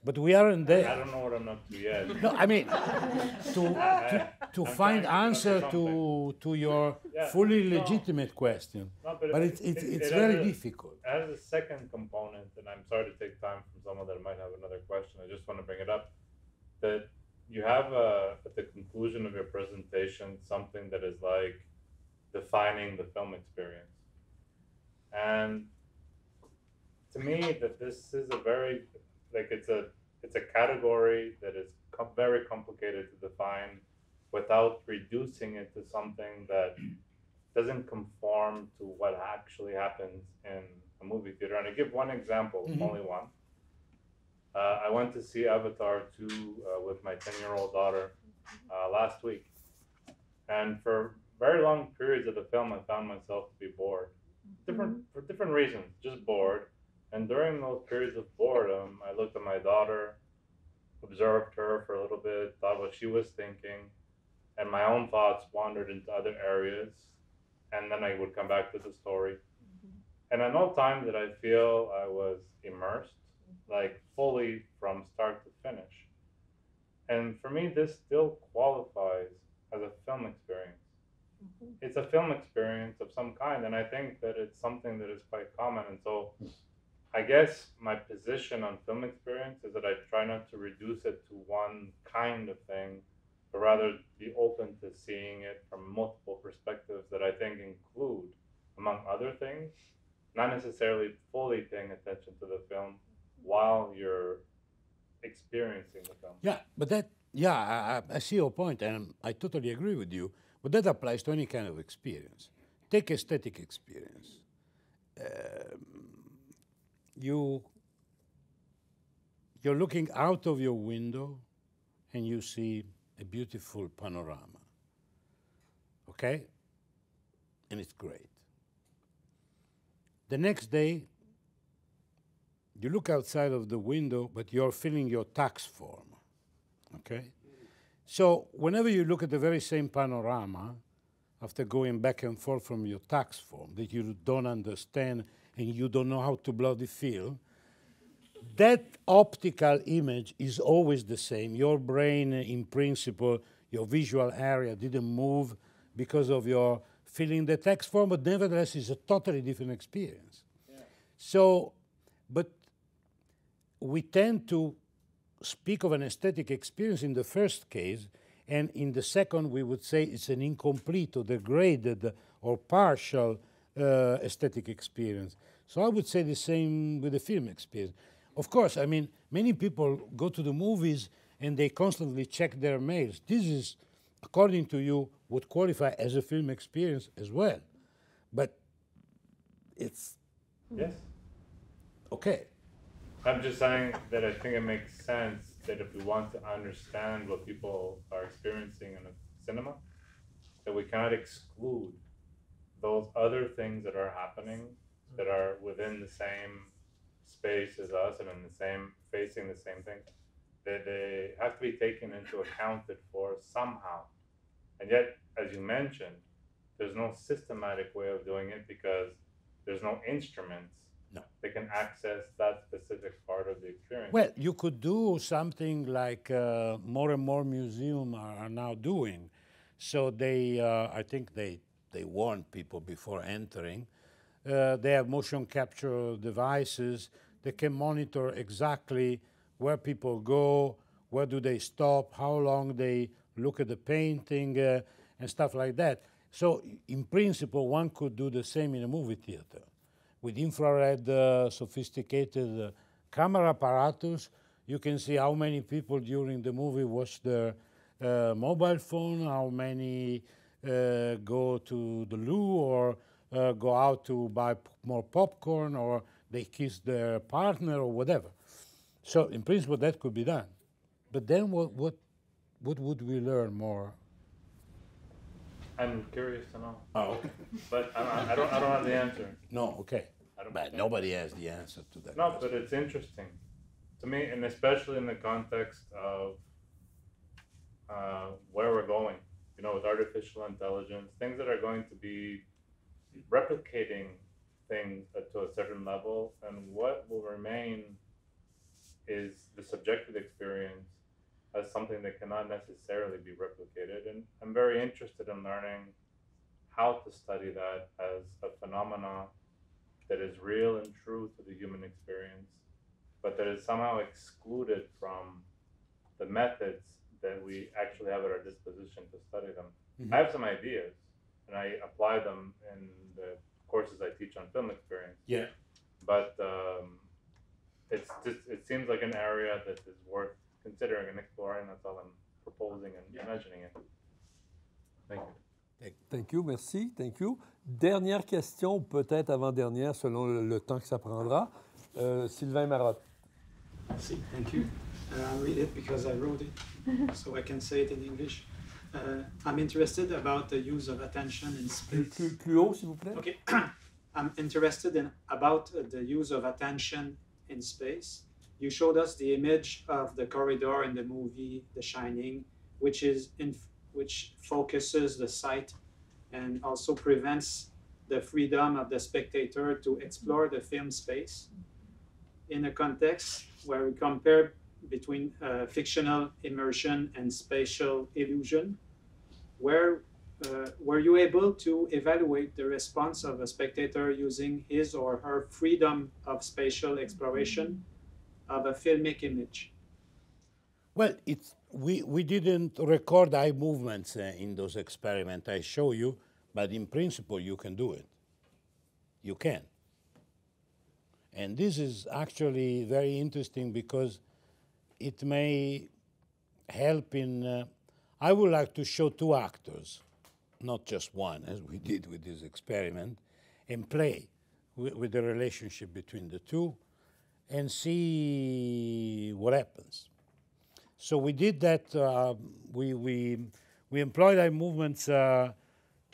But we aren't there. I don't know what I'm up to yet. No, I mean, to find answer to your fully legitimate question. No, but it's very difficult. As a second component, and I'm sorry to take time from someone that might have another question, I just want to bring it up, that you have at the conclusion of your presentation something that is like defining the film experience. And to me, that this is a very, like it's a category that is very complicated to define without reducing it to something that doesn't conform to what actually happens in a movie theater. And I give one example, only one. I went to see Avatar 2 with my 10-year-old daughter last week. And for very long periods of the film, I found myself to be bored. For different reasons, just bored. And during those periods of boredom, I looked at my daughter, observed her for a little bit, thought what she was thinking, and my own thoughts wandered into other areas. And then I would come back to the story. And at no time did I feel I was immersed, like fully from start to finish. And for me, this still qualifies as a film experience. it's a film experience of some kind, and I think that it's something that is quite common. And so I guess my position on film experience is that I try not to reduce it to one kind of thing, but rather be open to seeing it from multiple perspectives that I think include, among other things, not necessarily fully paying attention to the film while you're experiencing the film. Yeah, but that, yeah, I see your point, and I totally agree with you, but that applies to any kind of experience. Take aesthetic experience. You're looking out of your window and you see a beautiful panorama, okay? And it's great. The next day, you look outside of the window, but you're filling your tax form, okay? So whenever you look at the very same panorama, after going back and forth from your tax form that you don't understand and you don't know how to bloody feel, that optical image is always the same. Your brain, in principle, your visual area didn't move because of your filling the text form, but nevertheless it's a totally different experience. Yeah. So, but we tend to speak of an aesthetic experience in the first case, and in the second we would say it's an incomplete or degraded or partial aesthetic experience. So I would say the same with the film experience. Of course, I mean, many people go to the movies and they constantly check their mails. This is, according to you, would qualify as a film experience as well. But it's... Yes. Okay. I'm just saying that I think it makes sense that if we want to understand what people are experiencing in a cinema, that we cannot exclude those other things that are happening that are within the same space as us and in the same, facing the same thing, that they have to be taken into accounted for somehow. And yet, as you mentioned, there's no systematic way of doing it because there's no instruments that can access that specific part of the experience. Well, you could do something like more and more museums are now doing. So they, I think they warn people before entering. They have motion capture devices that can monitor exactly where people go, where do they stop, how long they look at the painting, and stuff like that. So in principle, one could do the same in a movie theater. With infrared sophisticated camera apparatus, you can see how many people during the movie watch their mobile phone, how many go to the loo or go out to buy more popcorn, or they kiss their partner or whatever. So in principle, that could be done. But then what would we learn more? I'm curious to know. Oh, okay. But I don't have the answer. No, okay. But nobody has the answer to that. No, but it's interesting to me, and especially in the context of where we're going, you know, with artificial intelligence, things that are going to be replicating things to a certain level, and what will remain is the subjective experience as something that cannot necessarily be replicated. And I'm very interested in learning how to study that as a phenomena that is real and true to the human experience, but that is somehow excluded from the methods that we actually have at our disposition to study them. Mm-hmm. I have some ideas, and I apply them in the courses I teach on film experience. Yeah. But it seems like an area that is worth considering and exploring. That's all I'm proposing and imagining it. Thank you. Thank you, merci, thank you. Dernière question, peut-être avant-dernière, selon le temps que ça prendra. Sylvain Marotte. Merci, thank you. I'll read it because I wrote it, so I can say it in English. I'm interested about the use of attention in space. Plus haut, s'il vous plaît. Okay. I'm interested about the use of attention in space. You showed us the image of the corridor in the movie The Shining, which focuses the sight and also prevents the freedom of the spectator to explore the film space in a context where we compare between fictional immersion and spatial illusion. Where were you able to evaluate the response of a spectator using his or her freedom of spatial exploration of a filmic image? Well, we didn't record eye movements in those experiments I show you, but in principle you can do it. You can. And this is actually very interesting because it may help in, I would like to show two actors, not just one, as we did with this experiment, and play with the relationship between the two and see what happens. So we did that, we employed eye movements to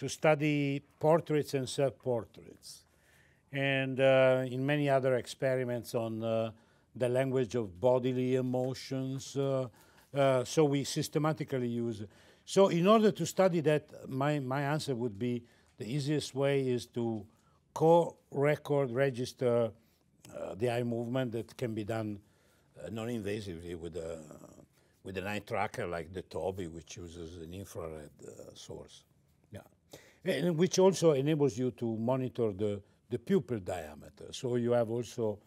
study portraits and self-portraits. And in many other experiments on the language of bodily emotions. So we systematically use. So in order to study that, my answer would be the easiest way is to co-record, register the eye movement that can be done non-invasively with an eye tracker like the Toby, which uses an infrared source. Yeah, and which also enables you to monitor the pupil diameter. So you have also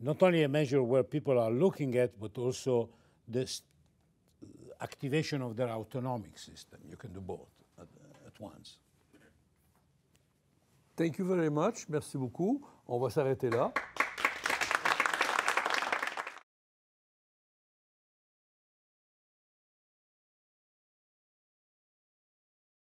not only a measure where people are looking at, but also the activation of their autonomic system. You can do both at once. Thank you very much. Merci beaucoup. On va s'arrêter là.